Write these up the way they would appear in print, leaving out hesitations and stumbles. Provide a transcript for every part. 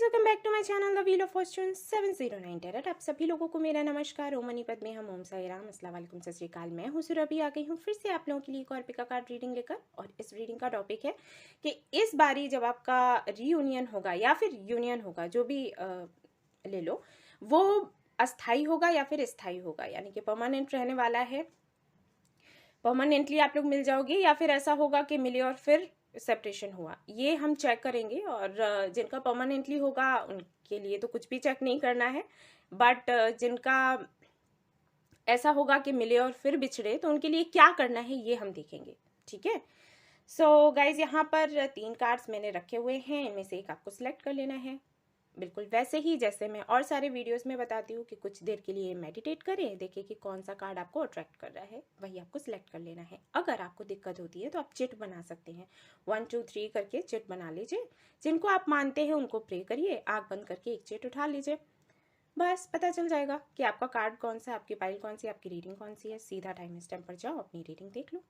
Guys, welcome back to my channel the wheel of fortune 709 tarot. आप सभी लोगों को मेरा नमस्कार। ओम मनी पद्मे हम ओम साई राम, अस्सलाम वालेकुम, सत श्री अकाल। मैं हूं सुरभि, आ गई हूं फिर से आप लोगों के लिए एक और पिका कार्ड रीडिंग लेकर। और इस रीडिंग का टॉपिक है कि इस बारी जब आपका रीयूनियन होगा या फिर यूनियन होगा, जो भी ले लो, वो अस्थाई होगा या फिर स्थायी होगा, यानी कि परमानेंट रहने वाला है, परमानेंटली आप लोग मिल जाओगे, या फिर ऐसा होगा कि मिले और फिर सेपरेशन हुआ। ये हम चेक करेंगे। और जिनका परमानेंटली होगा उनके लिए तो कुछ भी चेक नहीं करना है, बट जिनका ऐसा होगा कि मिले और फिर बिछड़े तो उनके लिए क्या करना है ये हम देखेंगे। ठीक है। सो गाइज, यहाँ पर 3 कार्ड्स मैंने रखे हुए हैं, इनमें से एक आपको सिलेक्ट कर लेना है। बिल्कुल वैसे ही जैसे मैं और सारे वीडियोस में बताती हूँ कि कुछ देर के लिए मेडिटेट करें, देखिए कि कौन सा कार्ड आपको अट्रैक्ट कर रहा है, वही आपको सिलेक्ट कर लेना है। अगर आपको दिक्कत होती है तो आप चिट बना सकते हैं, 1 2 3 करके चिट बना लीजिए। जिनको आप मानते हैं उनको प्रे करिए, आँख बंद करके एक चिट उठा लीजिए, बस पता चल जाएगा कि आपका कार्ड कौन सा, आपकी पाइल कौन सी, आपकी रीडिंग कौन सी है। सीधा टाइम स्टैम्प पर जाओ, अपनी रीडिंग देख लो।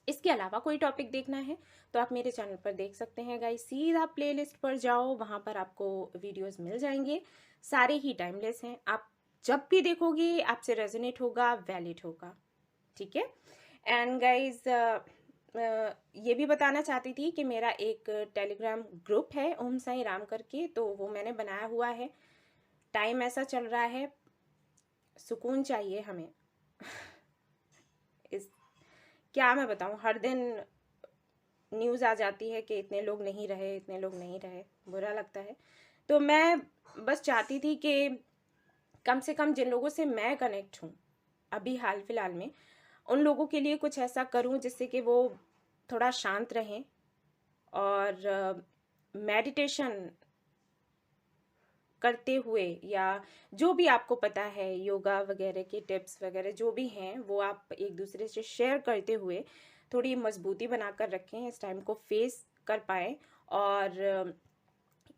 इसके अलावा कोई टॉपिक देखना है तो आप मेरे चैनल पर देख सकते हैं गाइस। सीधा प्लेलिस्ट पर जाओ, वहां पर आपको वीडियोस मिल जाएंगे, सारे ही टाइमलेस हैं। आप जब भी देखोगे आपसे रेजोनेट होगा, वैलिड होगा। ठीक है। एंड गाइज, ये भी बताना चाहती थी कि मेरा एक टेलीग्राम ग्रुप है ओम साई राम करके, तो वो मैंने बनाया हुआ है। टाइम ऐसा चल रहा है, सुकून चाहिए हमें। इस क्या मैं बताऊं, हर दिन न्यूज़ आ जाती है कि इतने लोग नहीं रहे, इतने लोग नहीं रहे, बुरा लगता है। तो मैं बस चाहती थी कि कम से कम जिन लोगों से मैं कनेक्ट हूँ अभी हाल फिलहाल में, उन लोगों के लिए कुछ ऐसा करूँ जिससे कि वो थोड़ा शांत रहें और मेडिटेशन करते हुए, या जो भी आपको पता है योगा वगैरह के टिप्स वगैरह जो भी हैं, वो आप एक दूसरे से शेयर करते हुए थोड़ी मजबूती बनाकर रखें, इस टाइम को फेस कर पाएँ। और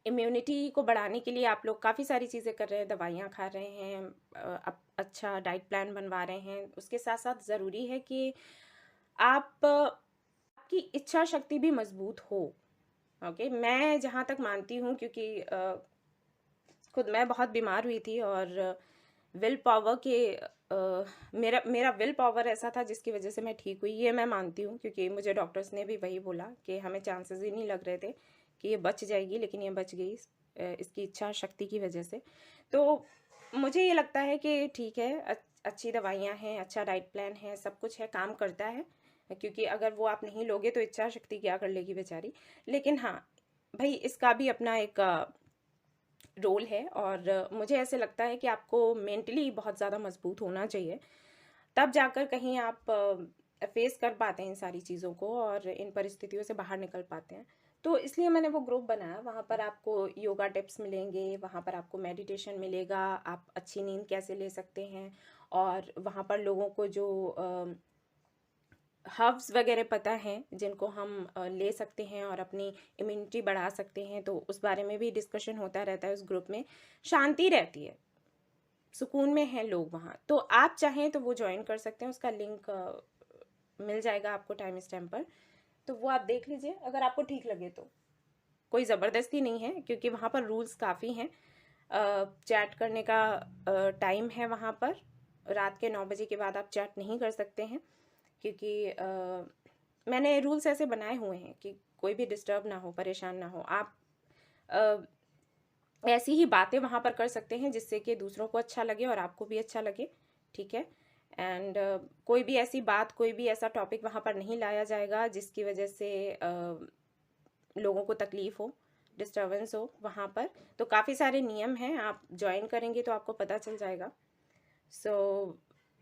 इम्यूनिटी को बढ़ाने के लिए आप लोग काफ़ी सारी चीज़ें कर रहे हैं, दवाइयाँ खा रहे हैं, अच्छा डाइट प्लान बनवा रहे हैं। उसके साथ साथ ज़रूरी है कि आपकी इच्छा शक्ति भी मजबूत हो। ओके, मैं जहाँ तक मानती हूँ, क्योंकि खुद मैं बहुत बीमार हुई थी और विल पावर के मेरा विल पावर ऐसा था जिसकी वजह से मैं ठीक हुई, ये मैं मानती हूँ। क्योंकि मुझे डॉक्टर्स ने भी वही बोला कि हमें चांसेस ही नहीं लग रहे थे कि ये बच जाएगी, लेकिन ये बच गई इसकी इच्छा शक्ति की वजह से। तो मुझे ये लगता है कि ठीक है, अच्छी दवाइयाँ हैं, अच्छा डाइट प्लान है, सब कुछ है, काम करता है। क्योंकि अगर वो आप नहीं लोगे तो इच्छा शक्ति क्या कर लेगी बेचारी। लेकिन हाँ भाई, इसका भी अपना एक रोल है। और मुझे ऐसे लगता है कि आपको मेंटली बहुत ज़्यादा मजबूत होना चाहिए, तब जाकर कहीं आप फेस कर पाते हैं इन सारी चीज़ों को और इन परिस्थितियों से बाहर निकल पाते हैं। तो इसलिए मैंने वो ग्रुप बनाया, वहाँ पर आपको योगा टिप्स मिलेंगे, वहाँ पर आपको मेडिटेशन मिलेगा, आप अच्छी नींद कैसे ले सकते हैं, और वहाँ पर लोगों को जो हर्ब्स वगैरह पता हैं जिनको हम ले सकते हैं और अपनी इम्यूनिटी बढ़ा सकते हैं, तो उस बारे में भी डिस्कशन होता रहता है उस ग्रुप में। शांति रहती है, सुकून में हैं लोग वहाँ, तो आप चाहें तो वो ज्वाइन कर सकते हैं। उसका लिंक मिल जाएगा आपको टाइम स्टैम्प पर, तो वो आप देख लीजिए अगर आपको ठीक लगे तो। कोई ज़बरदस्ती नहीं है, क्योंकि वहाँ पर रूल्स काफ़ी हैं। चैट करने का टाइम है वहाँ पर, रात के 9 बजे के बाद आप चैट नहीं कर सकते हैं, क्योंकि मैंने रूल्स ऐसे बनाए हुए हैं कि कोई भी डिस्टर्ब ना हो, परेशान ना हो। आप ऐसी ही बातें वहाँ पर कर सकते हैं जिससे कि दूसरों को अच्छा लगे और आपको भी अच्छा लगे। ठीक है। एंड कोई भी ऐसी बात, कोई भी ऐसा टॉपिक वहाँ पर नहीं लाया जाएगा जिसकी वजह से लोगों को तकलीफ हो, डिस्टर्बेंस हो वहाँ पर। तो काफ़ी सारे नियम हैं, आप ज्वाइन करेंगे तो आपको पता चल जाएगा। सो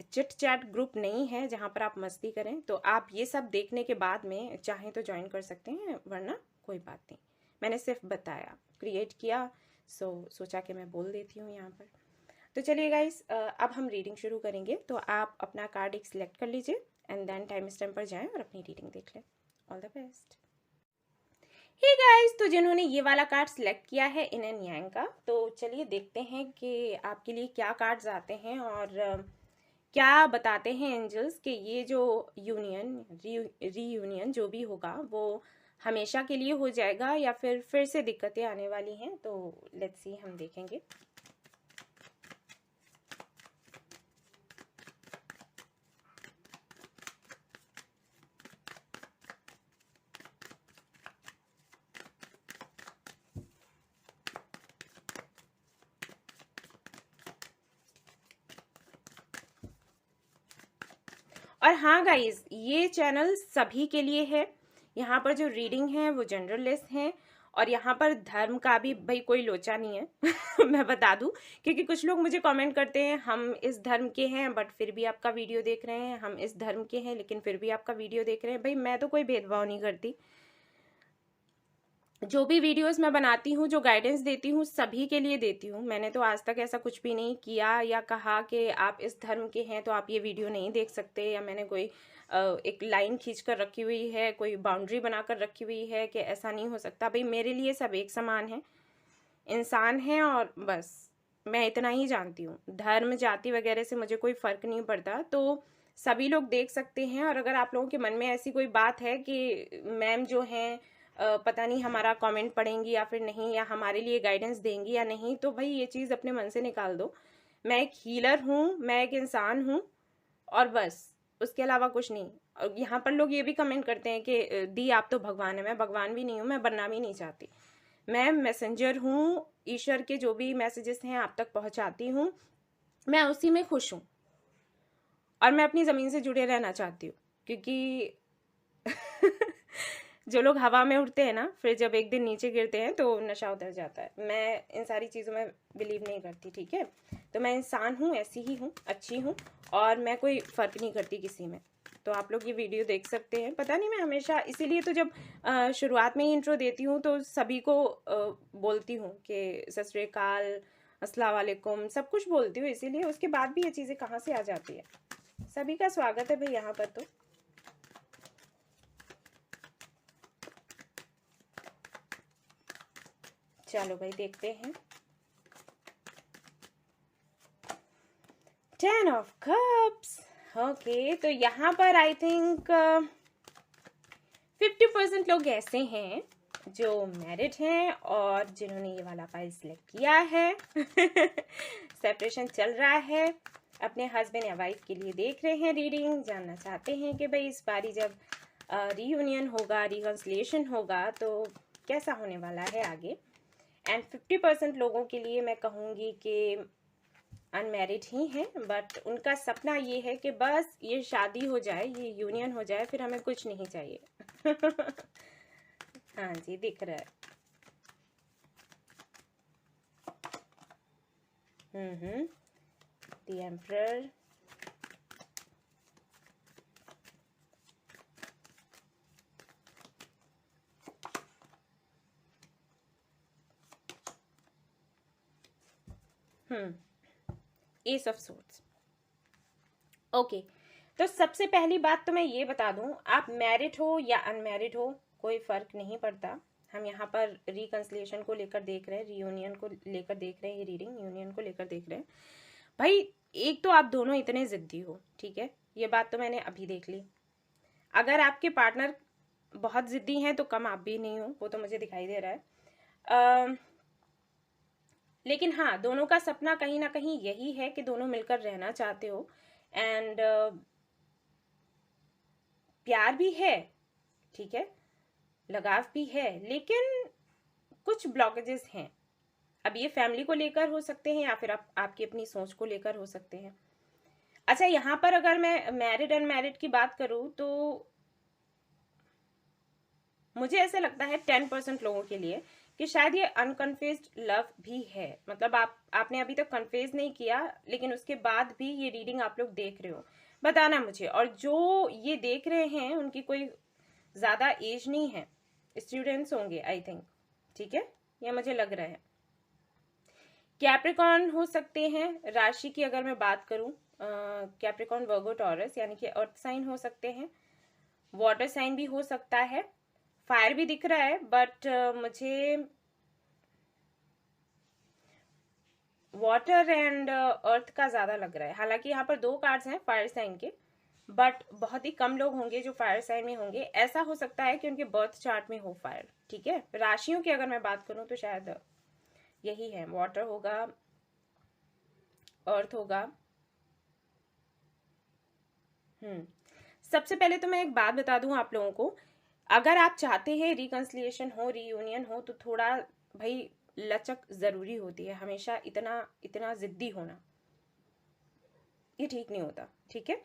चिट चैट ग्रुप नहीं है जहाँ पर आप मस्ती करें, तो आप ये सब देखने के बाद में चाहें तो ज्वाइन कर सकते हैं, वरना कोई बात नहीं। मैंने सिर्फ बताया, क्रिएट किया, सोचा कि मैं बोल देती हूँ यहाँ पर। तो चलिए गाइस, अब हम रीडिंग शुरू करेंगे। तो आप अपना कार्ड एक सिलेक्ट कर लीजिए एंड देन टाइम स्टैम्प पर जाएं और अपनी रीडिंग देख लें। All the best. Hey guys, तो जिन्होंने ये वाला कार्ड सिलेक्ट किया है इन एंड यांग का, तो चलिए देखते हैं कि आपके लिए क्या कार्ड्स आते हैं और क्या बताते हैं एंजल्स कि ये जो यूनियन रीयूनियन जो भी होगा वो हमेशा के लिए हो जाएगा या फिर से दिक्कतें आने वाली हैं, तो लेट्स सी, हम देखेंगे। और हाँ गाइस, ये चैनल सभी के लिए है। यहाँ पर जो रीडिंग है वो जनरलिस्ट हैं, और यहाँ पर धर्म का भी भाई कोई लोचा नहीं है। मैं बता दूं, क्योंकि कुछ लोग मुझे कमेंट करते हैं हम इस धर्म के हैं बट फिर भी आपका वीडियो देख रहे हैं, हम इस धर्म के हैं लेकिन फिर भी आपका वीडियो देख रहे हैं। भाई मैं तो कोई भेदभाव नहीं करती, जो भी वीडियोस मैं बनाती हूँ, जो गाइडेंस देती हूँ, सभी के लिए देती हूँ। मैंने तो आज तक ऐसा कुछ भी नहीं किया या कहा कि आप इस धर्म के हैं तो आप ये वीडियो नहीं देख सकते, या मैंने कोई एक लाइन खींच कर रखी हुई है, कोई बाउंड्री बनाकर रखी हुई है कि ऐसा नहीं हो सकता। भाई मेरे लिए सब एक समान है, इंसान है, और बस मैं इतना ही जानती हूँ। धर्म जाति वगैरह से मुझे कोई फर्क नहीं पड़ता, तो सभी लोग देख सकते हैं। और अगर आप लोगों के मन में ऐसी कोई बात है कि मैम जो हैं पता नहीं हमारा कमेंट पढ़ेंगी या फिर नहीं, या हमारे लिए गाइडेंस देंगी या नहीं, तो भाई ये चीज़ अपने मन से निकाल दो। मैं एक हीलर हूँ, मैं एक इंसान हूँ, और बस उसके अलावा कुछ नहीं। और यहाँ पर लोग ये भी कमेंट करते हैं कि दी आप तो भगवान है। मैं भगवान भी नहीं हूँ, मैं बनना भी नहीं चाहती। मैं मैसेंजर हूँ, ईश्वर के जो भी मैसेजेस हैं आप तक पहुँचाती हूँ, मैं उसी में खुश हूँ, और मैं अपनी ज़मीन से जुड़े रहना चाहती हूँ। क्योंकि जो लोग हवा में उड़ते हैं ना, फिर जब एक दिन नीचे गिरते हैं तो नशा उतर जाता है। मैं इन सारी चीज़ों में बिलीव नहीं करती, ठीक है। तो मैं इंसान हूँ, ऐसी ही हूँ, अच्छी हूँ, और मैं कोई फ़र्क नहीं करती किसी में। तो आप लोग ये वीडियो देख सकते हैं। पता नहीं मैं हमेशा इसीलिए तो जब शुरुआत में ही इंट्रो देती हूँ तो सभी को बोलती हूँ कि सत श्री अकाल, अस्सलाम वालेकुम, सब कुछ बोलती हूँ इसीलिए। उसके बाद भी ये चीज़ें कहाँ से आ जाती है। सभी का स्वागत है भाई यहाँ पर। तो चलो भाई देखते हैं। 10 ऑफ कप्स। ओके, तो यहाँ पर आई थिंक 50% लोग ऐसे हैं जो मैरिड हैं और जिन्होंने ये वाला फाइल सिलेक्ट किया है। सेपरेशन चल रहा है, अपने हस्बैंड या वाइफ के लिए देख रहे हैं रीडिंग, जानना चाहते हैं कि भाई इस बारी जब रीयूनियन होगा, रिकंसिलिएशन होगा, तो कैसा होने वाला है आगे। एंड 50% लोगों के लिए मैं कहूँगी कि अनमैरिड ही हैं, बट उनका सपना ये है कि बस ये शादी हो जाए, ये यूनियन हो जाए, फिर हमें कुछ नहीं चाहिए। हाँ जी, दिख रहा है। The emperor, S of swords. Okay, तो सबसे पहली बात तो मैं ये बता दूं, आप मैरिड हो या अनमैरिड हो कोई फर्क नहीं पड़ता। हम यहाँ पर रिकंसिलिएशन को लेकर देख रहे हैं, रियूनियन को लेकर देख रहे हैं, ये रीडिंग यूनियन को लेकर देख रहे हैं। भाई एक तो आप दोनों इतने जिद्दी हो, ठीक है, ये बात तो मैंने अभी देख ली। अगर आपके पार्टनर बहुत जिद्दी हैं तो कम आप भी नहीं हो, वो तो मुझे दिखाई दे रहा है। लेकिन हाँ, दोनों का सपना कहीं ना कहीं यही है कि दोनों मिलकर रहना चाहते हो, एंड प्यार भी है, ठीक है, लगाव भी है, लेकिन कुछ ब्लॉकेजेस हैं। अब ये फैमिली को लेकर हो सकते हैं या फिर आपकी अपनी सोच को लेकर हो सकते हैं। अच्छा, यहाँ पर अगर मैं मैरिड अनमैरिड की बात करूं तो मुझे ऐसे लगता है 10% लोगों के लिए कि शायद ये अनकन्फेस्ड लव भी है। मतलब आपने अभी तक कन्फेस नहीं किया, लेकिन उसके बाद भी ये रीडिंग आप लोग देख रहे हो, बताना मुझे। और जो ये देख रहे हैं उनकी कोई ज्यादा एज नहीं है, स्टूडेंट्स होंगे आई थिंक, ठीक है, ये मुझे लग रहा है। कैप्रिकॉर्न हो सकते हैं, राशि की अगर मैं बात करूं, कैप्रिकॉर्न, वर्गो, टॉरस, यानी कि अर्थ साइन हो सकते हैं, वाटर साइन भी हो सकता है, फायर भी दिख रहा है, बट मुझे वाटर एंड अर्थ का ज्यादा लग रहा है। हालांकि यहाँ पर 2 कार्ड्स हैं फायर साइन के, बट बहुत ही कम लोग होंगे जो फायर साइन में होंगे। ऐसा हो सकता है कि उनके बर्थ चार्ट में हो फायर, ठीक है। राशियों की अगर मैं बात करूं तो शायद यही है, वाटर होगा, अर्थ होगा। सबसे पहले तो मैं एक बात बता दूं आप लोगों को, अगर आप चाहते हैं रिकंसिलिएशन हो, रीयूनियन हो, तो थोड़ा भाई लचक जरूरी होती है। हमेशा इतना इतना जिद्दी होना ये ठीक नहीं होता, ठीक है।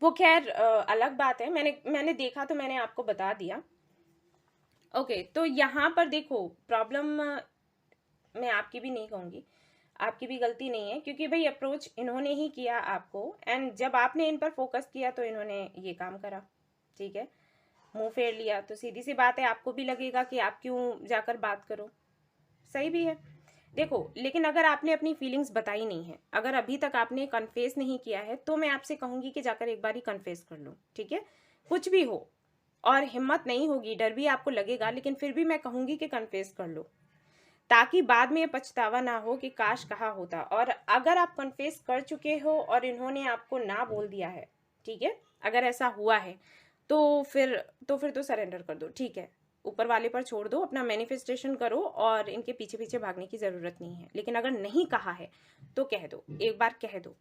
वो खैर अलग बात है, मैंने देखा तो मैंने आपको बता दिया। ओके, तो यहाँ पर देखो प्रॉब्लम मैं आपकी भी नहीं कहूंगी, आपकी भी गलती नहीं है, क्योंकि भाई अप्रोच इन्होंने ही किया आपको, एंड जब आपने इन पर फोकस किया तो इन्होंने ये काम करा, ठीक है। मुंह फेर लिया तो सीधी सी बात है आपको भी लगेगा कि आप क्यों जाकर बात करो, सही भी है। देखो, लेकिन अगर आपने अपनी फीलिंग्स बताई नहीं है, अगर अभी तक आपने कन्फेस नहीं किया है, तो मैं आपसे कहूंगी कि जाकर एक बार ही कन्फेस कर लो, ठीक है। कुछ भी हो और हिम्मत नहीं होगी, डर भी आपको लगेगा, लेकिन फिर भी मैं कहूंगी कि कन्फेस कर लो, ताकि बाद में ये पछतावा ना हो कि काश कहा होता। और अगर आप कन्फेस कर चुके हो और इन्होंने आपको ना बोल दिया है, ठीक है, अगर ऐसा हुआ है तो फिर तो सरेंडर कर दो, ठीक है। ऊपर वाले पर छोड़ दो, अपना मैनिफेस्टेशन करो, और इनके पीछे पीछे भागने की जरूरत नहीं है। लेकिन अगर नहीं कहा है तो कह दो, एक बार कह दो।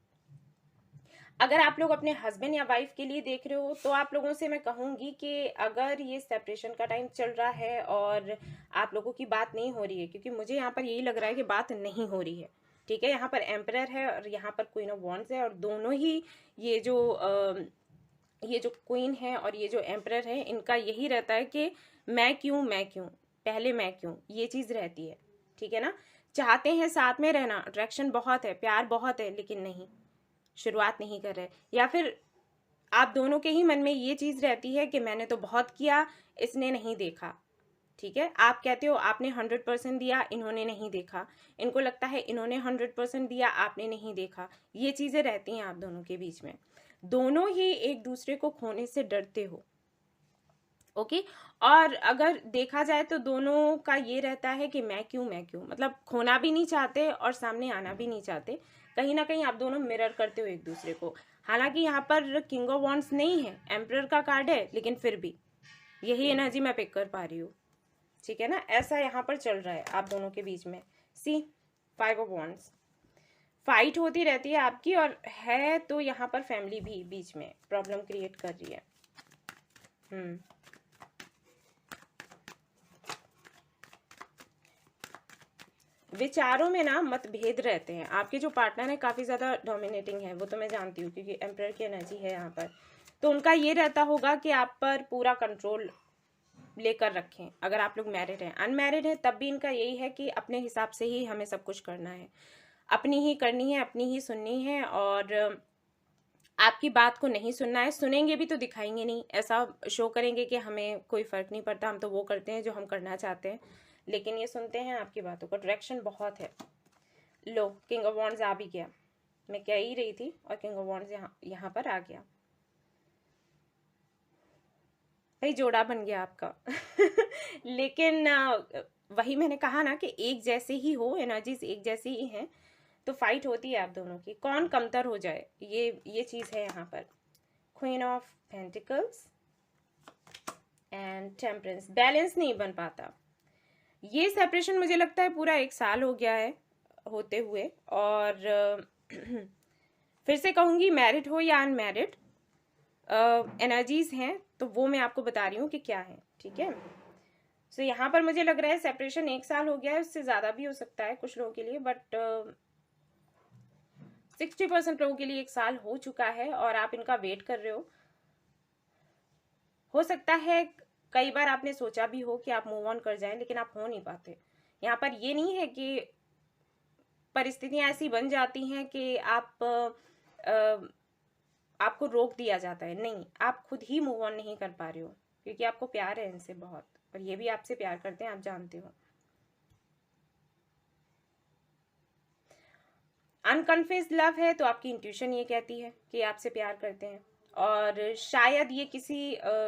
अगर आप लोग अपने हस्बैंड या वाइफ के लिए देख रहे हो, तो आप लोगों से मैं कहूंगी कि अगर ये सेपरेशन का टाइम चल रहा है और आप लोगों की बात नहीं हो रही है, क्योंकि मुझे यहाँ पर यही लग रहा है कि बात नहीं हो रही है, ठीक है। यहाँ पर एम्परर है और यहाँ पर क्वीन ऑफ वॉन्ड्स है, और दोनों ही ये जो क्वीन है और ये जो एम्परर है, इनका यही रहता है कि मैं क्यों, पहले मैं क्यों, ये चीज रहती है, ठीक है ना। चाहते हैं साथ में रहना, अट्रैक्शन बहुत है, प्यार बहुत है, लेकिन नहीं, शुरुआत नहीं कर रहे। या फिर आप दोनों के ही मन में ये चीज रहती है कि मैंने तो बहुत किया, इसने नहीं देखा, ठीक है। आप कहते हो आपने 100% दिया, इन्होंने नहीं देखा, इनको लगता है इन्होंने 100% दिया, आपने नहीं देखा। ये चीजें रहती हैं आप दोनों के बीच में, दोनों ही एक दूसरे को खोने से डरते हो, ओके। और अगर देखा जाए तो दोनों का ये रहता है कि मैं क्यों, मतलब खोना भी नहीं चाहते और सामने आना भी नहीं चाहते। कहीं ना कहीं आप दोनों मिरर करते हो एक दूसरे को। हालांकि यहाँ पर किंग ऑफ वॉन्ड्स नहीं है, एम्परर का कार्ड है, लेकिन फिर भी यही एनर्जी मैं पिक कर पा रही हूँ, ठीक है ना। ऐसा यहाँ पर चल रहा है आप दोनों के बीच में। सी 5 ऑफ वॉन्ड्स, फाइट होती रहती है आपकी, और है तो यहाँ पर फैमिली भी बीच में प्रॉब्लम क्रिएट कर रही है। विचारों में ना मतभेद रहते हैं। आपके जो पार्टनर है काफी ज्यादा डोमिनेटिंग है, वो तो मैं जानती हूँ, क्योंकि एम्परर की एनर्जी है यहाँ पर। तो उनका ये रहता होगा कि आप पर पूरा कंट्रोल लेकर रखें। अगर आप लोग मैरिड हैं, अनमैरिड हैं, तब भी इनका यही है कि अपने हिसाब से ही हमें सब कुछ करना है, अपनी ही करनी है, अपनी ही सुननी है, और आपकी बात को नहीं सुनना है। सुनेंगे भी तो दिखाएंगे नहीं, ऐसा शो करेंगे कि हमें कोई फर्क नहीं पड़ता, हम तो वो करते हैं जो हम करना चाहते हैं, लेकिन ये सुनते हैं आपकी बातों को। डायरेक्शन बहुत है। लो, किंग ऑफ वॉन्ड्स आ भी गया, मैं कह ही रही थी, और किंग ऑफ वॉन्ड्स यहाँ पर आ गया। भाई जोड़ा बन गया आपका लेकिन वही मैंने कहा ना कि एक जैसे ही हो, एनर्जीज एक जैसी ही हैं, तो फाइट होती है आप दोनों की, कौन कमतर हो जाए, ये चीज है यहाँ पर। Queen of pentacles and temperance, balance नहीं बन पाता। ये सेपरेशन मुझे लगता है पूरा 1 साल हो गया है होते हुए, और फिर से कहूंगी, मैरिड हो या अनमैरिड, एनर्जीज हैं तो वो मैं आपको बता रही हूँ कि क्या है, ठीक है। सो यहाँ पर मुझे लग रहा है सेपरेशन 1 साल हो गया है, उससे ज्यादा भी हो सकता है कुछ लोगों के लिए, बट 60% लोगों के लिए 1 साल हो चुका है, और आप इनका वेट कर रहे हो सकता है कई बार आपने सोचा भी हो कि आप मूव ऑन कर जाएं, लेकिन आप हो नहीं पाते। यहाँ पर ये नहीं है कि परिस्थितियां ऐसी बन जाती हैं कि आपको रोक दिया जाता है, नहीं, आप खुद ही मूव ऑन नहीं कर पा रहे हो, क्योंकि आपको प्यार है इनसे बहुत, और ये भी आपसे प्यार करते हैं, आप जानते हो। अनकन्फेस्ड लव है तो आपकी इंट्यूशन ये कहती है कि आपसे प्यार करते हैं, और शायद ये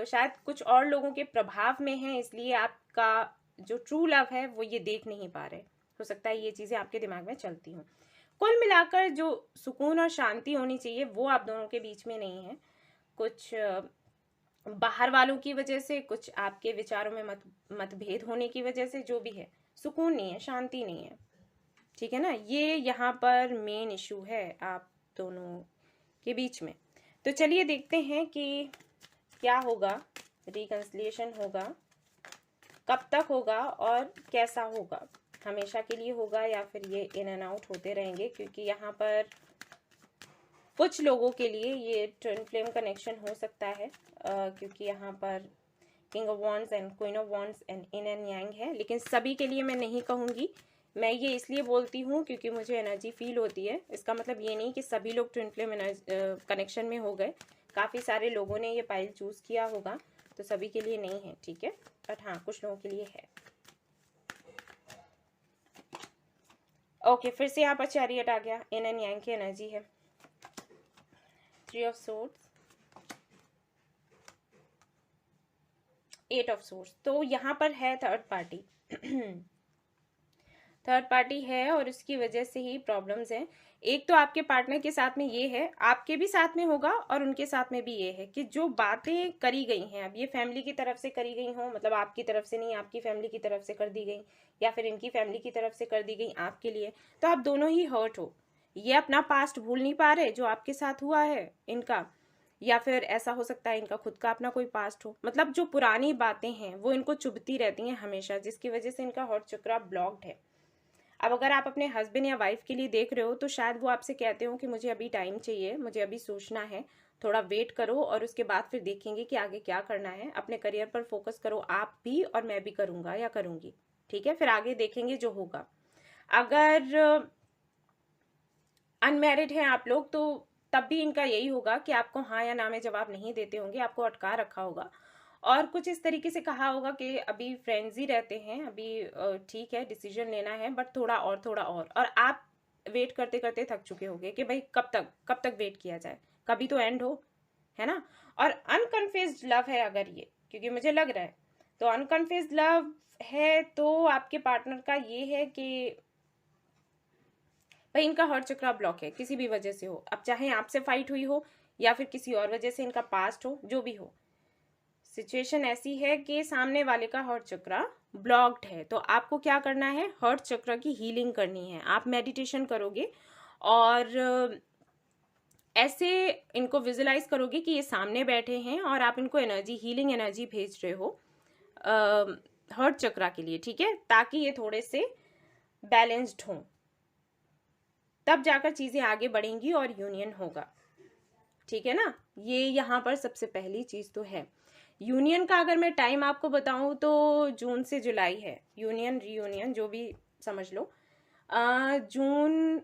शायद कुछ और लोगों के प्रभाव में है, इसलिए आपका जो ट्रू लव है वो ये देख नहीं पा रहे। हो सकता है ये चीजें आपके दिमाग में चलती हों। कुल मिलाकर जो सुकून और शांति होनी चाहिए वो आप दोनों के बीच में नहीं है। कुछ बाहर वालों की वजह से, कुछ आपके विचारों में मतभेद होने की वजह से, जो भी है, सुकून नहीं है, शांति नहीं है, ठीक है ना। ये यहाँ पर मेन इशू है आप दोनों के बीच में। तो चलिए देखते हैं कि क्या होगा, रिकंसिलिएशन होगा, कब तक होगा और कैसा होगा, हमेशा के लिए होगा या फिर ये इन एंड आउट होते रहेंगे। क्योंकि यहाँ पर कुछ लोगों के लिए ये ट्विन फ्लेम कनेक्शन हो सकता है, क्योंकि यहाँ पर king of wands and queen of wands and in and yang है। लेकिन सभी के लिए मैं नहीं कहूँगी, मैं ये इसलिए बोलती हूँ क्योंकि मुझे एनर्जी फील होती है। इसका मतलब ये नहीं कि सभी लोग ट्विन फ्लेम कनेक्शन में हो गए, काफ़ी सारे लोगों ने ये पाइल चूज़ किया होगा, तो सभी के लिए नहीं है, ठीक है, बट हाँ कुछ लोगों के लिए है। ओके, फिर से यहाँ पर चैरियट आ गया, इन एंड यांग की एनर्जी है, 3 ऑफ सोर्ड्स, 8 ऑफ सोर्ड्स। तो यहाँ पर है थर्ड पार्टी थर्ड पार्टी है और उसकी वजह से ही प्रॉब्लम्स हैं। एक तो आपके पार्टनर के साथ में ये है, आपके भी साथ में होगा और उनके साथ में भी ये है कि जो बातें करी गई हैं, अब ये फैमिली की तरफ से करी गई हो, मतलब आपकी तरफ से नहीं, आपकी फैमिली की तरफ से कर दी गई या फिर इनकी फैमिली की तरफ से कर दी गई आपके लिए, तो आप दोनों ही हर्ट हो। ये अपना पास्ट भूल नहीं पा रहे जो आपके साथ हुआ है इनका, या फिर ऐसा हो सकता है इनका खुद का अपना कोई पास्ट हो। मतलब जो पुरानी बातें हैं वो इनको चुभती रहती हैं हमेशा, जिसकी वजह से इनका हर्ट चक्र ब्लॉक्ड है। अब अगर आप अपने हस्बैंड या वाइफ के लिए देख रहे हो तो शायद वो आपसे कहते हो कि मुझे अभी टाइम चाहिए, मुझे अभी सोचना है, थोड़ा वेट करो और उसके बाद फिर देखेंगे कि आगे क्या करना है। अपने करियर पर फोकस करो आप भी, और मैं भी करूंगा या करूंगी, ठीक है, फिर आगे देखेंगे जो होगा। अगर अनमैरिड हैं आप लोग तो तब भी इनका यही होगा कि आपको हाँ या ना में जवाब नहीं देते होंगे, आपको अटका रखा होगा और कुछ इस तरीके से कहा होगा कि अभी फ्रेंड्स ही रहते हैं, अभी ठीक है डिसीजन लेना है बट थोड़ा और आप वेट करते करते थक चुके होंगे कि भाई कब तक वेट किया जाए, कभी तो एंड हो, है ना। और अनकन्फेस्ड लव है अगर ये, क्योंकि मुझे लग रहा है तो अनकन्फेस्ड लव है, तो आपके पार्टनर का ये है कि भाई इनका हर्ट चक्र ब्लॉक है किसी भी वजह से हो, अब चाहे आपसे फाइट हुई हो या फिर किसी और वजह से इनका पास्ट हो, जो भी हो, सिचुएशन ऐसी है कि सामने वाले का हर्ट चक्र ब्लॉक्ड है। तो आपको क्या करना है, हर्ट चक्र की हीलिंग करनी है। आप मेडिटेशन करोगे और ऐसे इनको विजुलाइज करोगे कि ये सामने बैठे हैं और आप इनको एनर्जी, हीलिंग एनर्जी भेज रहे हो हर्ट चक्र के लिए, ठीक है, ताकि ये थोड़े से बैलेंस्ड हों, तब जाकर चीजें आगे बढ़ेंगी और यूनियन होगा, ठीक है ना। ये यहाँ पर सबसे पहली चीज तो है। यूनियन का अगर मैं टाइम आपको बताऊं तो जून से जुलाई है, यूनियन रीयूनियन जो भी समझ लो, जून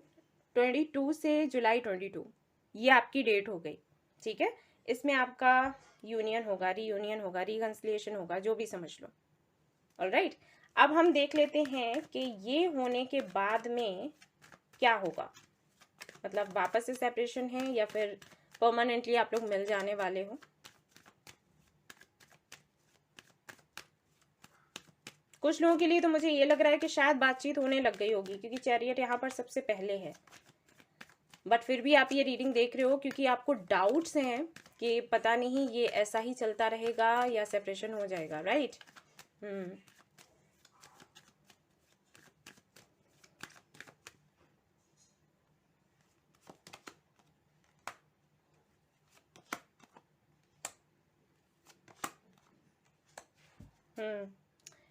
22 से जुलाई 22 ये आपकी डेट हो गई, ठीक है। इसमें आपका यूनियन होगा, रीयूनियन होगा, रिकंसिलिएशन होगा, जो भी समझ लो, ऑलराइट। अब हम देख लेते हैं कि ये होने के बाद में क्या होगा, मतलब वापस से सेपरेशन है या फिर परमानेंटली आप लोग मिल जाने वाले हो। कुछ लोगों के लिए तो मुझे ये लग रहा है कि शायद बातचीत होने लग गई होगी, क्योंकि चैरियट यहाँ पर सबसे पहले है, बट फिर भी आप ये रीडिंग देख रहे हो क्योंकि आपको डाउट्स हैं कि पता नहीं ये ऐसा ही चलता रहेगा या सेपरेशन हो जाएगा, राइट।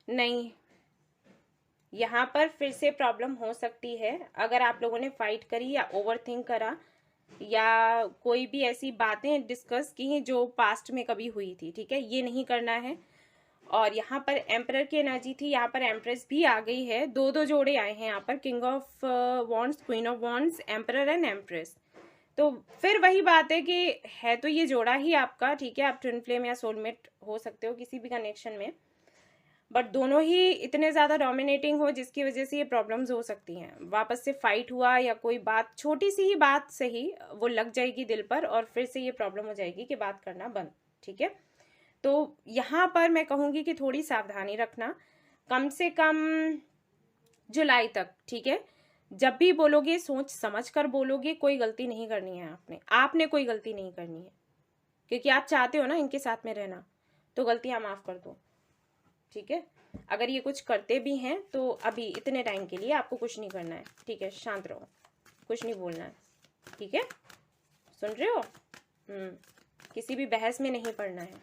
नहीं, यहाँ पर फिर से प्रॉब्लम हो सकती है अगर आप लोगों ने फाइट करी या ओवरथिंक करा या कोई भी ऐसी बातें डिस्कस की जो पास्ट में कभी हुई थी, ठीक है, ये नहीं करना है। और यहाँ पर एम्परर की एनर्जी थी, यहाँ पर एम्प्रेस भी आ गई है, दो जोड़े आए हैं यहाँ पर, king of wands, queen of wands, emperor and empress. तो फिर वही बात है कि है तो ये जोड़ा ही आपका, ठीक है, आप ट्विन फ्लेम या सोलमेट हो सकते हो किसी भी कनेक्शन में, बट दोनों ही इतने ज्यादा डोमिनेटिंग हो जिसकी वजह से ये प्रॉब्लम्स हो सकती हैं। वापस से फाइट हुआ या कोई बात, छोटी सी ही बात से ही वो लग जाएगी दिल पर और फिर से ये प्रॉब्लम हो जाएगी कि बात करना बंद, ठीक है। तो यहाँ पर मैं कहूंगी कि थोड़ी सावधानी रखना, कम से कम जुलाई तक, ठीक है। जब भी बोलोगे सोच समझ कर बोलोगे, कोई गलती नहीं करनी है आपने कोई गलती नहीं करनी है, क्योंकि आप चाहते हो ना इनके साथ में रहना, तो गलतियां माफ कर दो, ठीक है। अगर ये कुछ करते भी हैं तो अभी इतने टाइम के लिए आपको कुछ नहीं करना है, ठीक है, शांत रहो, कुछ नहीं बोलना है, ठीक है, सुन रहे हो? किसी भी बहस में नहीं पड़ना है।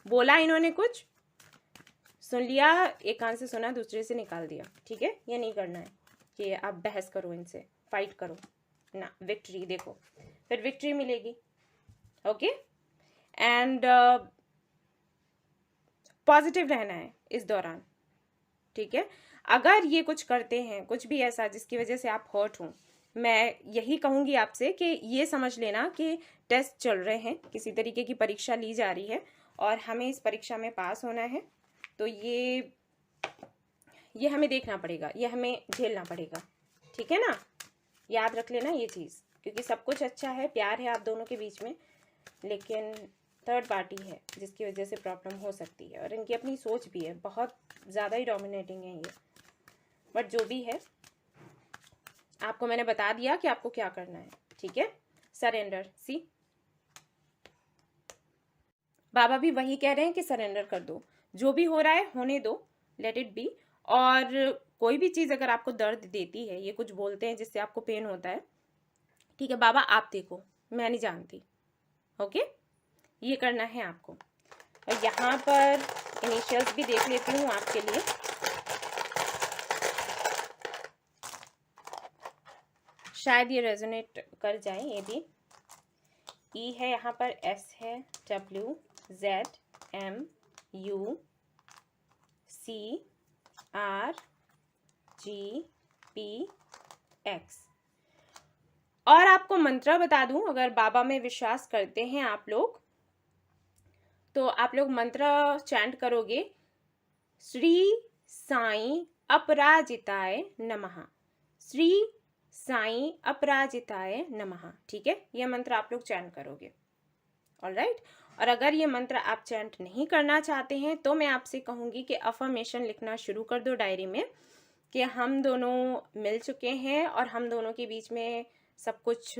बोला इन्होंने कुछ, सुन लिया, एक कान से सुना दूसरे से निकाल दिया, ठीक है। ये नहीं करना है कि आप बहस करो इनसे, फाइट करो ना, विक्ट्री देखो, फिर विक्ट्री मिलेगी, ओके। एंड पॉजिटिव रहना है इस दौरान, ठीक है। अगर ये कुछ करते हैं, कुछ भी ऐसा जिसकी वजह से आप हर्ट हो, मैं यही कहूंगी आपसे कि ये समझ लेना कि टेस्ट चल रहे हैं, किसी तरीके की परीक्षा ली जा रही है और हमें इस परीक्षा में पास होना है, तो ये हमें देखना पड़ेगा, ये हमें झेलना पड़ेगा, ठीक है ना। याद रख लेना ये चीज़, क्योंकि सब कुछ अच्छा है, प्यार है आप दोनों के बीच में, लेकिन थर्ड पार्टी है जिसकी वजह से प्रॉब्लम हो सकती है, और इनकी अपनी सोच भी है, बहुत ज़्यादा ही डोमिनेटिंग है ये। बट जो भी है, आपको मैंने बता दिया कि आपको क्या करना है, ठीक है। सरेंडर, सी बाबा भी वही कह रहे हैं कि सरेंडर कर दो, जो भी हो रहा है होने दो, लेट इट बी। और कोई भी चीज़ अगर आपको दर्द देती है, ये कुछ बोलते हैं जिससे आपको पेन होता है, ठीक है बाबा आप देखो, मैं नहीं जानती, ओके, ये करना है आपको। और यहाँ पर इनिशियल्स भी देख लेती हूँ आपके लिए। शायद ये रेजोनेट कर जाए, ये भी ई है, यहाँ पर एस है, W, Z, M, U, C, R, G, P, X. और आपको मंत्र बता दूं, अगर बाबा में विश्वास करते हैं आप लोग, तो आप लोग मंत्र चैंट करोगे, श्री साईं अपराजिताय नमः, श्री साईं अपराजिताय नमः, ठीक है। यह मंत्र आप लोग चैंट करोगे, ऑलराइट। और अगर ये मंत्र आप चैंट नहीं करना चाहते हैं तो मैं आपसे कहूंगी कि अफर्मेशन लिखना शुरू कर दो डायरी में, कि हम दोनों मिल चुके हैं और हम दोनों के बीच में सब कुछ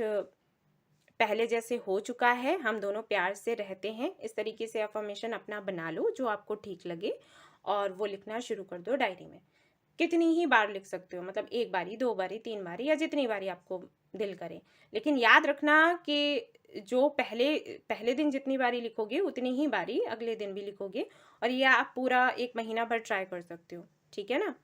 पहले जैसे हो चुका है, हम दोनों प्यार से रहते हैं। इस तरीके से अफर्मेशन अपना बना लो जो आपको ठीक लगे, और वो लिखना शुरू कर दो डायरी में। कितनी ही बार लिख सकते हो, मतलब एक बारी, दो बारी, तीन बारी, या जितनी बारी आपको दिल करे, लेकिन याद रखना कि जो पहले दिन जितनी बारी लिखोगे उतनी ही बारी अगले दिन भी लिखोगे, और ये आप पूरा 1 महीना भर ट्राई कर सकते हो, ठीक है ना।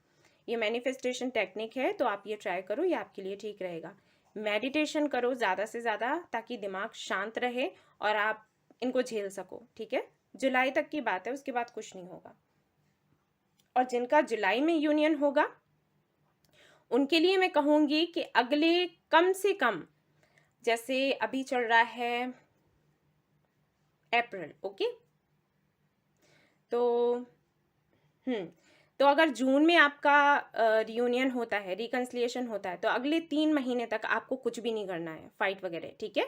ये मैनिफेस्टेशन टेक्निक है, तो आप ये ट्राई करो, ये आपके लिए ठीक रहेगा। मेडिटेशन करो ज़्यादा से ज़्यादा, ताकि दिमाग शांत रहे और आप इनको झेल सको, ठीक है। जुलाई तक की बात है, उसके बाद कुछ नहीं होगा। और जिनका जुलाई में यूनियन होगा उनके लिए मैं कहूँगी कि अगले कम से कम, जैसे अभी चल रहा है अप्रैल, ओके, तो अगर जून में आपका रियूनियन होता है, रिकन्सिलिएशन होता है, तो अगले 3 महीने तक आपको कुछ भी नहीं करना है, फाइट वगैरह, ठीक है।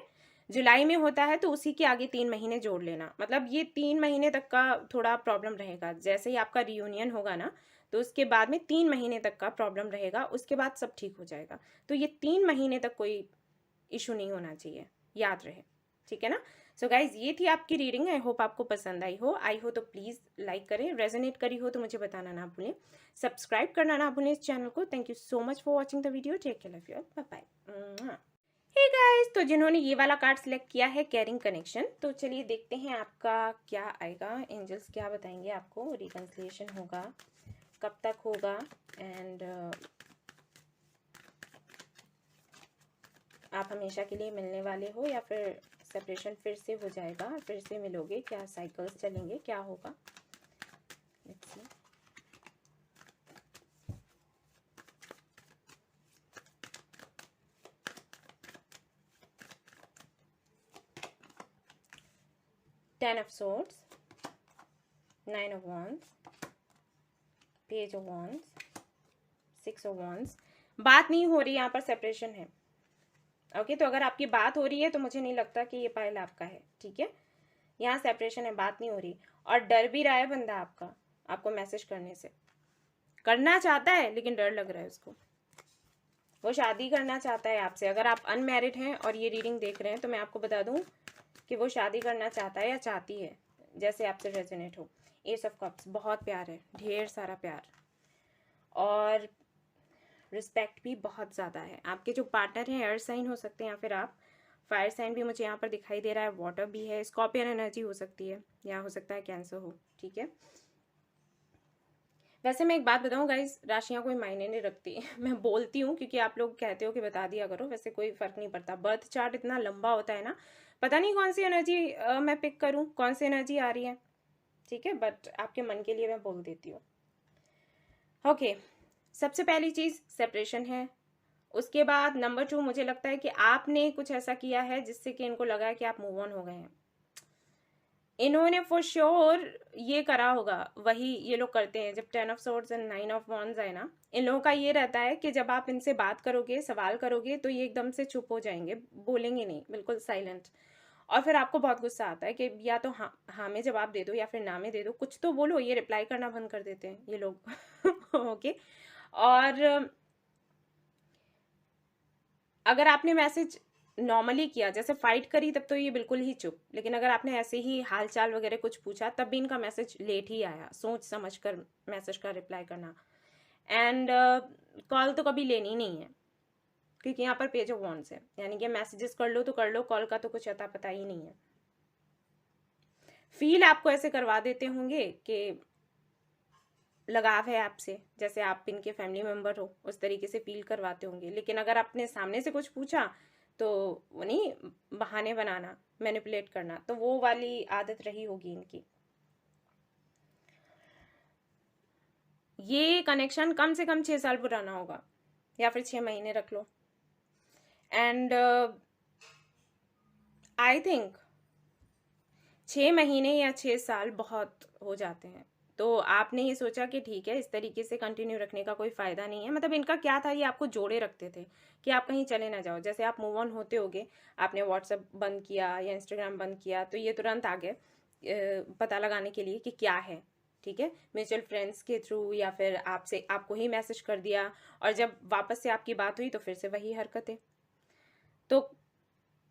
जुलाई में होता है तो उसी के आगे 3 महीने जोड़ लेना, मतलब ये 3 महीने तक का थोड़ा प्रॉब्लम रहेगा। जैसे ही आपका रियूनियन होगा ना, तो उसके बाद में 3 महीने तक का प्रॉब्लम रहेगा, उसके बाद सब ठीक हो जाएगा। तो ये 3 महीने तक कोई इशू नहीं होना चाहिए, याद रहे, ठीक है ना। सो गाइज, ये थी आपकी रीडिंग, आई होप आपको पसंद आई हो तो प्लीज़ लाइक करें, रेजोनेट करी हो तो मुझे बताना ना भूलें, सब्सक्राइब करना ना भूलें इस चैनल को। Thank you so much for watching the video, take care of you, bye bye. Hey guys, तो जिन्होंने ये वाला कार्ड सिलेक्ट किया है, केयरिंग कनेक्शन, तो चलिए देखते हैं आपका क्या आएगा, एंजल्स क्या बताएंगे आपको। रिकन्सिलिएशन होगा, कब तक होगा, एंड आप हमेशा के लिए मिलने वाले हो या फिर सेपरेशन फिर से हो जाएगा, फिर से मिलोगे, क्या साइकिल्स चलेंगे, क्या होगा, let's see. Ten of Swords, Nine of Wands, Page of Wands, Six of Wands। बात नहीं हो रही, यहाँ पर सेपरेशन है, ओके। तो अगर आपकी बात हो रही है तो मुझे नहीं लगता कि ये पाइल आपका है, ठीक है। यहाँ सेपरेशन है, बात नहीं हो रही, और डर भी रहा है बंदा आपको मैसेज करने से, करना चाहता है लेकिन डर लग रहा है उसको, वो शादी करना चाहता है आपसे। अगर आप अनमैरिड हैं और ये रीडिंग देख रहे हैं तो मैं आपको बता दूं कि वो शादी करना चाहता है या चाहती है, जैसे आपसे रेजोनेट हो। एस ऑफ कप्स, बहुत प्यार है, ढेर सारा प्यार, और रिस्पेक्ट भी बहुत ज़्यादा है। आपके जो पार्टनर हैं एयर साइन हो सकते हैं या फिर आप। फायर साइन भी मुझे यहाँ पर दिखाई दे रहा है, वाटर भी है, स्कॉर्पियन एनर्जी हो सकती है या हो सकता है कैंसर हो, ठीक है। वैसे मैं एक बात बताऊं गाइस, राशियां कोई मायने नहीं रखती मैं बोलती हूँ क्योंकि आप लोग कहते हो कि बता दिया करो, वैसे कोई फर्क नहीं पड़ता। बर्थ चार्ट इतना लंबा होता है ना, पता नहीं कौन सी एनर्जी मैं पिक करूँ, कौन सी एनर्जी आ रही है, ठीक है, बट आपके मन के लिए मैं बोल देती हूँ। ओके, सबसे पहली चीज सेपरेशन है। उसके बाद नंबर 2, मुझे लगता है कि आपने कुछ ऐसा किया है जिससे कि इनको लगा है कि आप मूव ऑन हो गए हैं। इन्होंने फॉर श्योर ये करा होगा, वही ये लोग करते हैं जब 10 of swords and 9 of wands आए ना, इन लोगों का ये रहता है कि जब आप इनसे बात करोगे, सवाल करोगे, तो ये एकदम से चुप हो जाएंगे, बोलेंगे नहीं, बिल्कुल साइलेंट। और फिर आपको बहुत गुस्सा आता है कि या तो हाँ में जवाब दे दो या फिर ना में दे दो, कुछ तो बोलो। ये रिप्लाई करना बंद कर देते हैं ये लोग ओके। और अगर आपने मैसेज नॉर्मली किया, जैसे फाइट करी, तब तो ये बिल्कुल ही चुप, लेकिन अगर आपने ऐसे ही हालचाल वगैरह कुछ पूछा, तब भी इनका मैसेज लेट ही आया, सोच समझ कर मैसेज का रिप्लाई करना। एंड कॉल तो कभी लेनी नहीं है, क्योंकि यहाँ पर पेज ऑफ वॉन्ड्स है, यानी कि मैसेजेस कर लो तो कर लो, कॉल का तो कुछ अता पता ही नहीं है। फील आपको ऐसे करवा देते होंगे कि लगाव है आपसे, जैसे आप इनके फैमिली मेंबर हो, उस तरीके से फील करवाते होंगे। लेकिन अगर आपने सामने से कुछ पूछा तो वो नहीं, बहाने बनाना, मैनिपुलेट करना, तो वो वाली आदत रही होगी इनकी। ये कनेक्शन कम से कम 6 साल पुराना होगा, या फिर 6 महीने रख लो। एंड आई थिंक 6 महीने या 6 साल बहुत हो जाते हैं। तो आपने ये सोचा कि ठीक है, इस तरीके से कंटिन्यू रखने का कोई फायदा नहीं है। मतलब इनका क्या था, ये आपको जोड़े रखते थे कि आप कहीं चले ना जाओ। जैसे आप मूव ऑन होते होगे, आपने व्हाट्सएप बंद किया या इंस्टाग्राम बंद किया, तो ये तुरंत आ गए पता लगाने के लिए कि क्या है, ठीक है, म्यूचुअल फ्रेंड्स के थ्रू, या फिर आपसे आपको ही मैसेज कर दिया, और जब वापस से आपकी बात हुई तो फिर से वही हरकतें। तो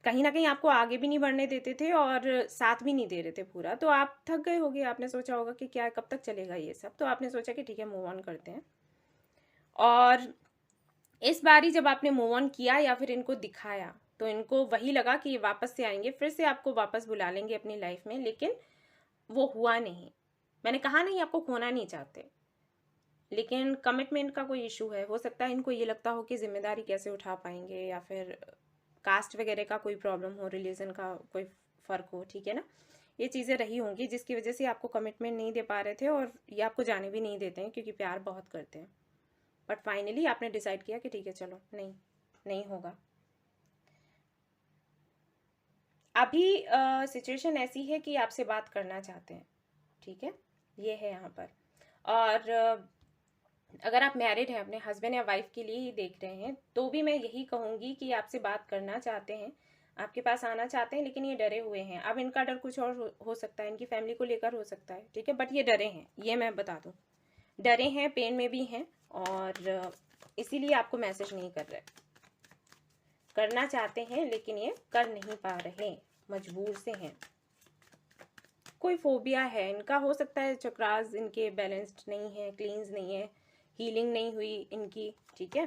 कहीं ना कहीं आपको आगे भी नहीं बढ़ने देते थे और साथ भी नहीं दे रहे थे पूरा। तो आप थक गए होगे, आपने सोचा होगा कि क्या कब तक चलेगा ये सब, तो आपने सोचा कि ठीक है मूव ऑन करते हैं। और इस बारी जब आपने मूव ऑन किया या फिर इनको दिखाया, तो इनको वही लगा कि ये वापस से आएंगे, फिर से आपको वापस बुला लेंगे अपनी लाइफ में, लेकिन वो हुआ नहीं। मैंने कहा नहीं, आपको खोना नहीं चाहते, लेकिन कमिटमेंट का कोई इशू है। हो सकता है इनको ये लगता हो कि जिम्मेदारी कैसे उठा पाएंगे, या फिर कास्ट वगैरह का कोई प्रॉब्लम हो, रिलीजन का कोई फर्क हो, ठीक है ना। ये चीज़ें रही होंगी जिसकी वजह से आपको कमिटमेंट नहीं दे पा रहे थे, और ये आपको जाने भी नहीं देते हैं क्योंकि प्यार बहुत करते हैं। बट फाइनली आपने डिसाइड किया कि ठीक है चलो, नहीं नहीं होगा। अभी सिचुएशन ऐसी है कि आपसे बात करना चाहते हैं, ठीक है, ये है यहाँ पर। और अगर आप मैरिड हैं, अपने हस्बैंड या वाइफ के लिए ही देख रहे हैं, तो भी मैं यही कहूंगी कि आपसे बात करना चाहते हैं, आपके पास आना चाहते हैं, लेकिन ये डरे हुए हैं। अब इनका डर कुछ और हो सकता है, इनकी फैमिली को लेकर हो सकता है, ठीक है, बट ये डरे हैं, ये मैं बता दूं, डरे हैं, पेन में भी हैं, और इसीलिए आपको मैसेज नहीं कर रहे। करना चाहते हैं लेकिन ये कर नहीं पा रहे, मजबूर से हैं। कोई फोबिया है इनका, हो सकता है चक्रास इनके बैलेंस्ड नहीं है, क्लींस नहीं है, हीलिंग नहीं हुई इनकी, ठीक है।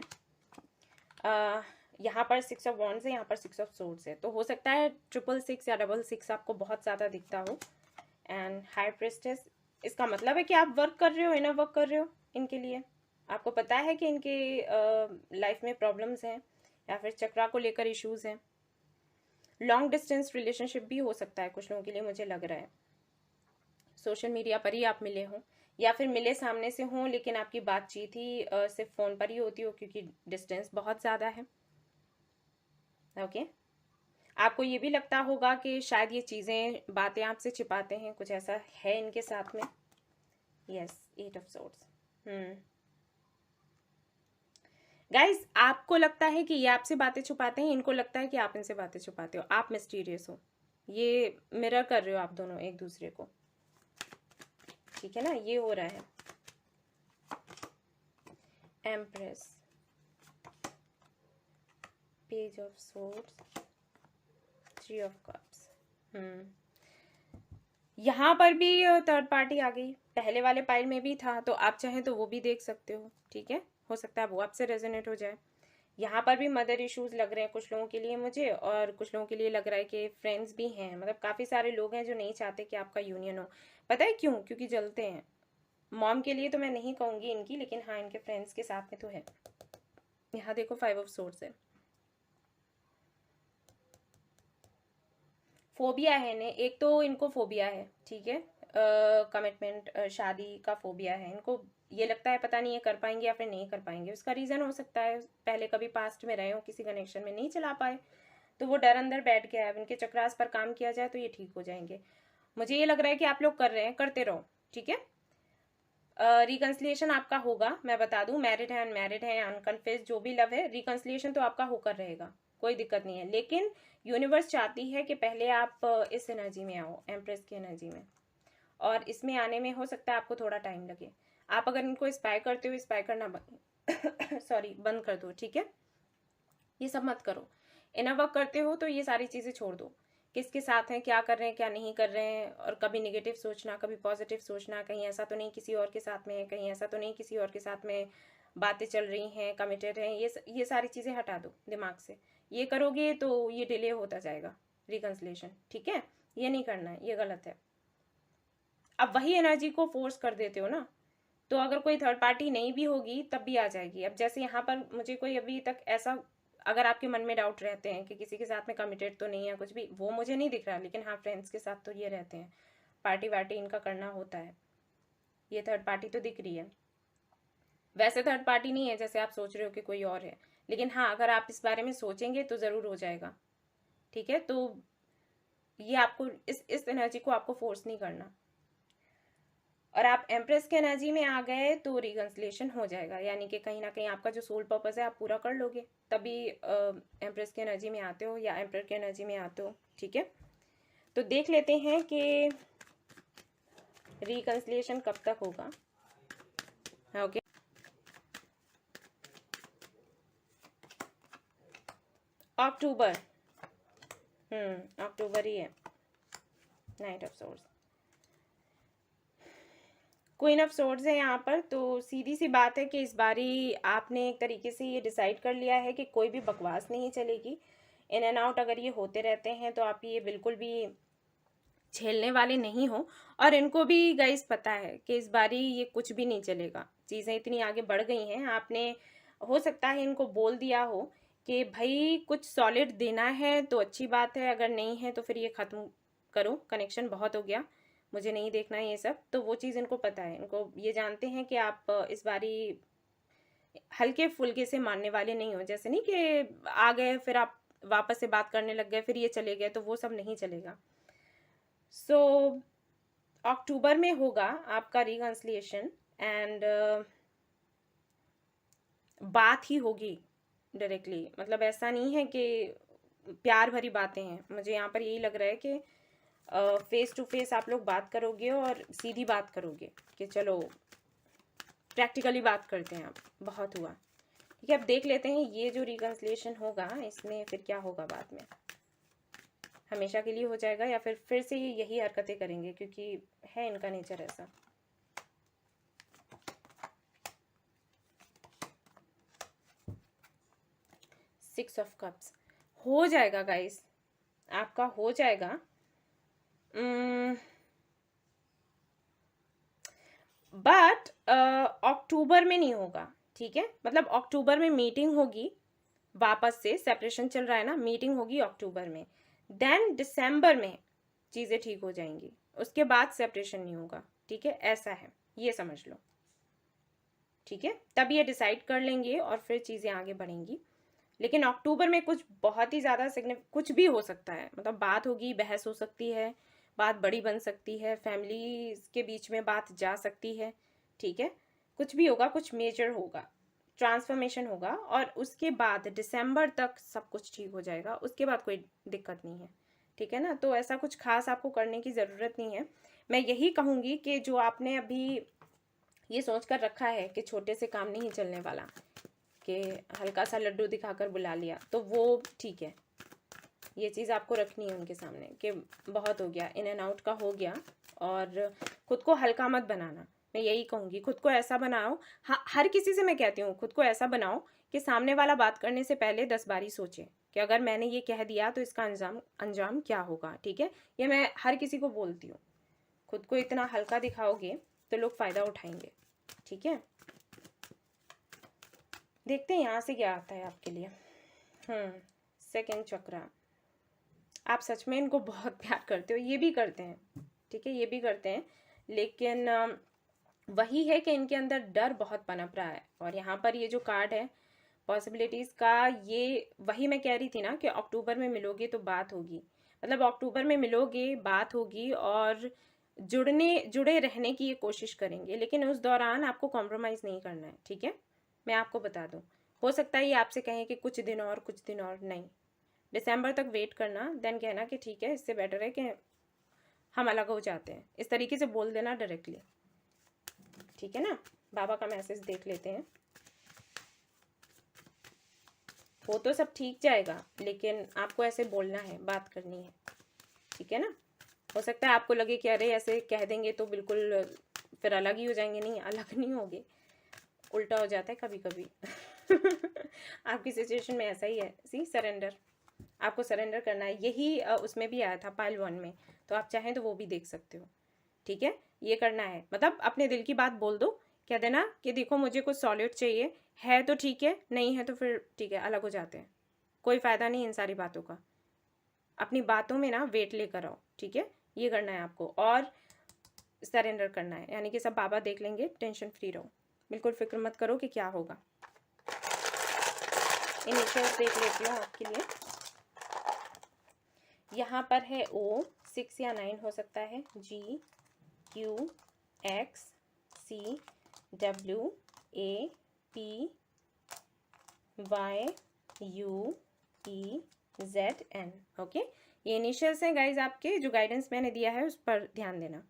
यहाँ पर 6 ऑफ वॉन्ड्स है, यहाँ पर 6 ऑफ सोर्ड्स है, तो हो सकता है 666 या 66 आपको बहुत ज़्यादा दिखता हो। एंड हाई प्रेस्टेस, इसका मतलब है कि आप वर्क कर रहे हो, इनर वर्क कर रहे हो इनके लिए। आपको पता है कि इनके लाइफ में प्रॉब्लम्स हैं, या फिर चक्रा को लेकर इश्यूज हैं। लॉन्ग डिस्टेंस रिलेशनशिप भी हो सकता है कुछ लोगों के लिए, मुझे लग रहा है। सोशल मीडिया पर ही आप मिले हों, या फिर मिले सामने से हों, लेकिन आपकी बातचीत ही सिर्फ फ़ोन पर ही होती हो क्योंकि डिस्टेंस बहुत ज़्यादा है, ओके। आपको ये भी लगता होगा कि शायद ये चीज़ें, बातें आपसे छिपाते हैं, कुछ ऐसा है इनके साथ में। Yes, 8 of swords. गाइज, आपको लगता है कि ये आपसे बातें छुपाते हैं, इनको लगता है कि आप इनसे बातें छुपाते हो, आप मिस्टीरियस हो। ये मिरर कर रहे हो आप दोनों एक दूसरे को, ठीक है ना, ये हो रहा है। Empress, page of swords, 3 of cups. यहाँ पर भी थर्ड पार्टी आ गई, पहले वाले पाइल में भी था, तो आप चाहें तो वो भी देख सकते हो, ठीक है, हो सकता है वो आपसे रेजोनेट हो जाए। यहाँ पर भी मदर इश्यूज लग रहे हैं कुछ लोगों के लिए मुझे, और कुछ लोगों के लिए लग रहा है कि फ्रेंड्स भी हैं, मतलब काफ़ी सारे लोग हैं जो नहीं चाहते कि आपका यूनियन हो। पता है क्यों? क्योंकि जलते हैं। मॉम के लिए तो मैं नहीं कहूँगी इनकी, लेकिन हाँ इनके फ्रेंड्स के साथ में तो है। यहाँ देखो 5 ऑफ सोर्ड्स है, फोबिया है इन्हें, एक तो इनको फोबिया है, ठीक है, कमिटमेंट, शादी का फोबिया है इनको। ये लगता है पता नहीं ये कर पाएंगे या फिर नहीं कर पाएंगे। उसका रीज़न हो सकता है पहले कभी पास्ट में रहे हो, किसी कनेक्शन में नहीं चला पाए, तो वो डर अंदर बैठ गया है। इनके चक्रास पर काम किया जाए तो ये ठीक हो जाएंगे। मुझे ये लग रहा है कि आप लोग कर रहे हैं, करते रहो, ठीक है। रिकन्सिलिएशन आपका होगा, मैं बता दूं, मैरिड है, अनमैरिड है, अनकन्फेस्ड, जो भी लव है, रिकन्सिलिएशन तो आपका होकर रहेगा, कोई दिक्कत नहीं है। लेकिन यूनिवर्स चाहती है कि पहले आप इस एनर्जी में आओ, एम्प्रेस की एनर्जी में, और इसमें आने में हो सकता है आपको थोड़ा टाइम लगे। आप अगर इनको स्पाई करते हो, स्पाई करना सॉरी बंद कर दो, ठीक है, ये सब मत करो। इनर वर्क करते हो तो ये सारी चीज़ें छोड़ दो, किसके साथ हैं, क्या कर रहे हैं, क्या नहीं कर रहे हैं, और कभी नेगेटिव सोचना, कभी पॉजिटिव सोचना, कहीं ऐसा तो नहीं किसी और के साथ में है, कहीं ऐसा तो नहीं किसी और के साथ में बातें चल रही हैं, कमिटेड हैं, ये सारी चीज़ें हटा दो दिमाग से। ये करोगे तो ये डिले होता जाएगा रिकन्सिलेशन, ठीक है, ये नहीं करना है, ये गलत है। अब वही एनर्जी को फोर्स कर देते हो ना, तो अगर कोई थर्ड पार्टी नहीं भी होगी तब भी आ जाएगी। अब जैसे यहाँ पर मुझे कोई अभी तक ऐसा, अगर आपके मन में डाउट रहते हैं कि किसी के साथ में कमिटेड तो नहीं है कुछ भी, वो मुझे नहीं दिख रहा, लेकिन हाँ फ्रेंड्स के साथ तो ये रहते हैं, पार्टी वार्टी इनका करना होता है, ये थर्ड पार्टी तो दिख रही है। वैसे थर्ड पार्टी नहीं है जैसे आप सोच रहे हो कि कोई और है, लेकिन हाँ अगर आप इस बारे में सोचेंगे तो ज़रूर हो जाएगा, ठीक है। तो ये आपको इस एनर्जी को आपको फोर्स नहीं करना, और आप एम्प्रेस के एनर्जी में आ गए तो रिकन्सिलेशन हो जाएगा, यानी कि कहीं ना कहीं आपका जो सोल पर्पस है आप पूरा कर लोगे, तभी एम्प्रेस की एनर्जी में आते हो या एम्पर की एनर्जी में आते हो, ठीक है। तो देख लेते हैं कि रिकन्सिलेशन कब तक होगा। ओके, अक्टूबर, अक्टूबर ही है। Night of swords, queen of swords है यहाँ पर, तो सीधी सी बात है कि इस बारी आपने एक तरीके से ये डिसाइड कर लिया है कि कोई भी बकवास नहीं चलेगी। इन एंड आउट अगर ये होते रहते हैं तो आप ये बिल्कुल भी झेलने वाले नहीं हो, और इनको भी गाइस पता है कि इस बारी ये कुछ भी नहीं चलेगा, चीज़ें इतनी आगे बढ़ गई हैं। आपने हो सकता है इनको बोल दिया हो कि भाई कुछ सॉलिड देना है तो अच्छी बात है, अगर नहीं है तो फिर ये ख़त्म करो, कनेक्शन बहुत हो गया, मुझे नहीं देखना ये सब, तो वो चीज़ इनको पता है। इनको ये जानते हैं कि आप इस बारी हल्के फुल्के से मानने वाले नहीं हो, जैसे नहीं कि आ गए फिर आप वापस से बात करने लग गए फिर ये चले गए, तो वो सब नहीं चलेगा। सो अक्टूबर में होगा आपका रिकन्सिलिएशन, एंड बात ही होगी डायरेक्टली, मतलब ऐसा नहीं है कि प्यार भरी बातें हैं। मुझे यहाँ पर यही लग रहा है कि फेस टू फेस आप लोग बात करोगे और सीधी बात करोगे कि चलो प्रैक्टिकली बात करते हैं। आप बहुत हुआ, ठीक है। अब देख लेते हैं ये जो रिकन्सिलिएशन होगा इसमें फिर क्या होगा, बाद में हमेशा के लिए हो जाएगा या फिर से यही हरकतें करेंगे, क्योंकि है इनका नेचर ऐसा। सिक्स ऑफ कप्स हो जाएगा गाइस, आपका हो जाएगा। बट अक्टूबर में नहीं होगा, ठीक है, मतलब अक्टूबर में मीटिंग होगी, वापस से सेपरेशन चल रहा है ना, मीटिंग होगी अक्टूबर में, देन दिसंबर में चीज़ें ठीक हो जाएंगी, उसके बाद सेपरेशन नहीं होगा, ठीक है, ऐसा है, ये समझ लो, ठीक है। तब ये डिसाइड कर लेंगे और फिर चीज़ें आगे बढ़ेंगी। लेकिन अक्टूबर में कुछ बहुत ही ज़्यादा कुछ भी हो सकता है, मतलब बात होगी, बहस हो सकती है, बात बड़ी बन सकती है, फैमिली के बीच में बात जा सकती है, ठीक है, कुछ भी होगा, कुछ मेजर होगा, ट्रांसफॉर्मेशन होगा, और उसके बाद दिसंबर तक सब कुछ ठीक हो जाएगा, उसके बाद कोई दिक्कत नहीं है, ठीक है ना। तो ऐसा कुछ खास आपको करने की ज़रूरत नहीं है। मैं यही कहूँगी कि जो आपने अभी ये सोच कर रखा है कि छोटे से काम नहीं चलने वाला, कि हल्का सा लड्डू दिखाकर बुला लिया, तो वो ठीक है। ये चीज़ आपको रखनी है उनके सामने कि बहुत हो गया, इन एंड आउट का हो गया, और खुद को हल्का मत बनाना। मैं यही कहूँगी, खुद को ऐसा बनाओ, हर किसी से मैं कहती हूँ, खुद को ऐसा बनाओ कि सामने वाला बात करने से पहले 10 बारी सोचे कि अगर मैंने ये कह दिया तो इसका अंजाम क्या होगा। ठीक है, ये मैं हर किसी को बोलती हूँ। खुद को इतना हल्का दिखाओगे तो लोग फ़ायदा उठाएंगे। ठीक है, देखते हैं यहाँ से क्या आता है आपके लिए। सेकंड चक्रा, आप सच में इनको बहुत प्यार करते हो, ये भी करते हैं। ठीक है, ये भी करते हैं, लेकिन वही है कि इनके अंदर डर बहुत पनप रहा है। और यहाँ पर ये जो कार्ड है पॉसिबिलिटीज़ का, ये वही मैं कह रही थी ना कि अक्टूबर में मिलोगे तो बात होगी, मतलब अक्टूबर में मिलोगे, बात होगी, और जुड़े रहने की ये कोशिश करेंगे, लेकिन उस दौरान आपको कॉम्प्रोमाइज़ नहीं करना है। ठीक है, मैं आपको बता दूँ, हो सकता है ये आपसे कहें कि कुछ दिन और, नहीं, दिसंबर तक वेट करना, देन कहना कि ठीक है, इससे बेटर है कि हम अलग हो जाते हैं। इस तरीके से बोल देना डायरेक्टली। ठीक है ना, बाबा का मैसेज देख लेते हैं। वो तो सब ठीक जाएगा, लेकिन आपको ऐसे बोलना है, बात करनी है। ठीक है ना, हो सकता है आपको लगे कि अरे ऐसे कह देंगे तो बिल्कुल फिर अलग ही हो जाएंगे, नहीं, अलग नहीं होगे, उल्टा हो जाता है कभी कभी। आपकी सिचुएशन में ऐसा ही है। सी, सरेंडर, आपको सरेंडर करना है, यही उसमें भी आया था पाइल 1 में, तो आप चाहें तो वो भी देख सकते हो। ठीक है, ये करना है, मतलब अपने दिल की बात बोल दो, कह देना कि देखो मुझे कुछ सॉलिड चाहिए, है तो ठीक है, नहीं है तो फिर ठीक है, अलग हो जाते हैं, कोई फ़ायदा नहीं इन सारी बातों का। अपनी बातों में ना वेट लेकर आओ। ठीक है, ये करना है आपको, और सरेंडर करना है, यानी कि सब बाबा देख लेंगे, टेंशन फ्री रहो, बिल्कुल फिक्र मत करो कि क्या होगा। इनिशियल्स देख लेती हूँ आपके लिए। यहाँ पर है O, 6 या 9 हो सकता है, G, Q, X, C, W, A, P, Y, U, E, Z, N। Okay, ये इनिशियल्स हैं गाइज आपके, जो गाइडेंस मैंने दिया है उस पर ध्यान देना।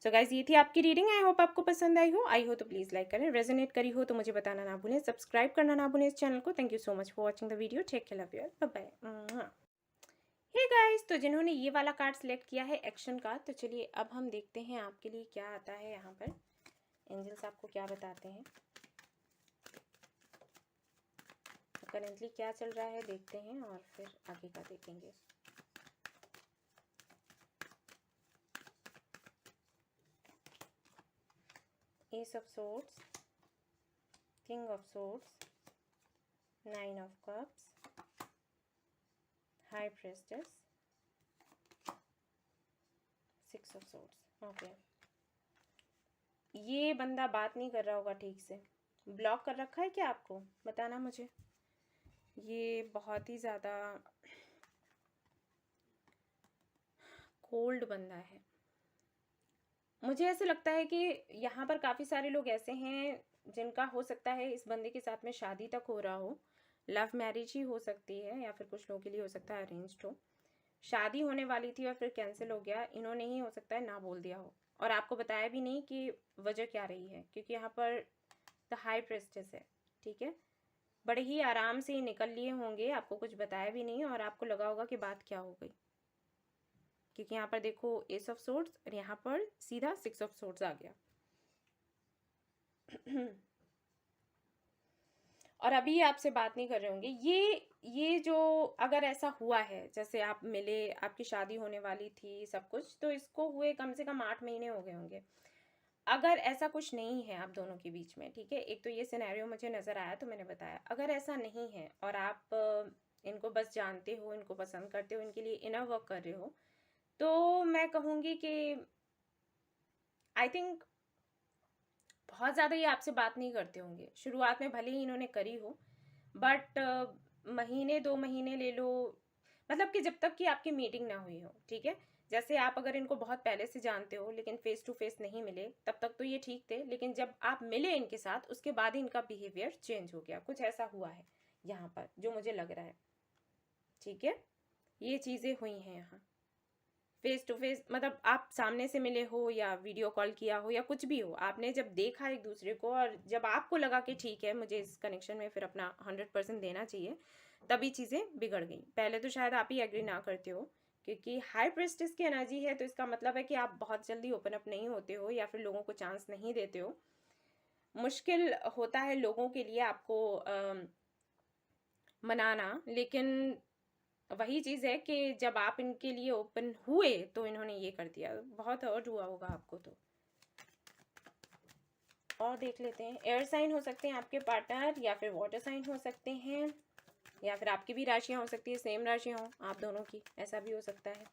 सो गाइज, ये थी आपकी रीडिंग। आई होप आपको पसंद आई हो तो प्लीज़ लाइक करें, रेजोनेट करी हो तो मुझे बताना ना भूलें, सब्सक्राइब करना ना भूलें इस चैनल को। Thank you so much for watching the video, take care, love you, bye bye. Hey guys, तो जिन्होंने ये वाला कार्ड सेलेक्ट किया है एक्शन का, तो चलिए अब हम देखते हैं आपके लिए क्या आता है। यहाँ पर एंजल्स आपको क्या बताते हैं, करेंटली क्या चल रहा है देखते हैं, और फिर आगे का देखेंगे। S of swords, king of swords, 9 of cups, high प्रेस्टेस, 6 of swords. Okay, ये बंदा बात नहीं कर रहा होगा ठीक से, ब्लॉक कर रखा है क्या आपको, बताना मुझे। ये बहुत ही ज़्यादा कोल्ड बंदा है। मुझे ऐसे लगता है कि यहाँ पर काफ़ी सारे लोग ऐसे हैं जिनका हो सकता है इस बंदे के साथ में शादी तक हो रहा हो, लव मैरिज ही हो सकती है, या फिर कुछ लोगों के लिए हो सकता है अरेंज्ड हो। शादी होने वाली थी और फिर कैंसिल हो गया, इन्होंने ही हो सकता है ना बोल दिया हो, और आपको बताया भी नहीं कि वजह क्या रही है, क्योंकि यहाँ पर द हाई प्रेस्टेस है। ठीक है, बड़े ही आराम से निकल लिए होंगे, आपको कुछ बताया भी नहीं, और आपको लगा होगा कि बात क्या हो गई, क्योंकि यहाँ पर देखो एस ऑफ सोर्ड्स, और यहाँ पर सीधा 6 ऑफ सोर्ड्स आ गया। और अभी आपसे बात नहीं कर रहे होंगे। ये जो अगर ऐसा हुआ है, जैसे आप मिले, आपकी शादी होने वाली थी, सब कुछ, तो इसको हुए कम से कम 8 महीने हो गए होंगे। अगर ऐसा कुछ नहीं है आप दोनों के बीच में, ठीक है, एक तो ये सिनेरियो मुझे नज़र आया तो मैंने बताया। अगर ऐसा नहीं है और आप इनको बस जानते हो, इनको पसंद करते हो, इनके लिए इनर वर्क कर रहे हो, तो मैं कहूँगी कि आई थिंक बहुत ज़्यादा ये आपसे बात नहीं करते होंगे। शुरुआत में भले ही इन्होंने करी हो, बट महीने 2 महीने ले लो, मतलब कि जब तक कि आपकी मीटिंग ना हुई हो। ठीक है, जैसे आप अगर इनको बहुत पहले से जानते हो लेकिन फेस टू फेस नहीं मिले, तब तक तो ये ठीक थे, लेकिन जब आप मिले इनके साथ उसके बाद ही इनका बिहेवियर चेंज हो गया, कुछ ऐसा हुआ है यहाँ पर जो मुझे लग रहा है। ठीक है, ये चीज़ें हुई हैं यहाँ। फेस टू फेस मतलब आप सामने से मिले हो या वीडियो कॉल किया हो या कुछ भी हो, आपने जब देखा एक दूसरे को और जब आपको लगा कि ठीक है मुझे इस कनेक्शन में फिर अपना 100% देना चाहिए, तभी चीज़ें बिगड़ गई। पहले तो शायद आप ही एग्री ना करते हो, क्योंकि हाई प्रेस्टिस की एनर्जी है, तो इसका मतलब है कि आप बहुत जल्दी ओपन अप नहीं होते हो या फिर लोगों को चांस नहीं देते हो। मुश्किल होता है लोगों के लिए आपको मनाना, लेकिन वही चीज़ है कि जब आप इनके लिए ओपन हुए तो इन्होंने ये कर दिया, बहुत हर्ट हुआ होगा आपको। तो और देख लेते हैं, एयर साइन हो सकते हैं आपके पार्टनर या फिर वाटर साइन हो सकते हैं, या फिर आपकी भी राशियां हो सकती है, सेम राशियां हो आप दोनों की, ऐसा भी हो सकता है।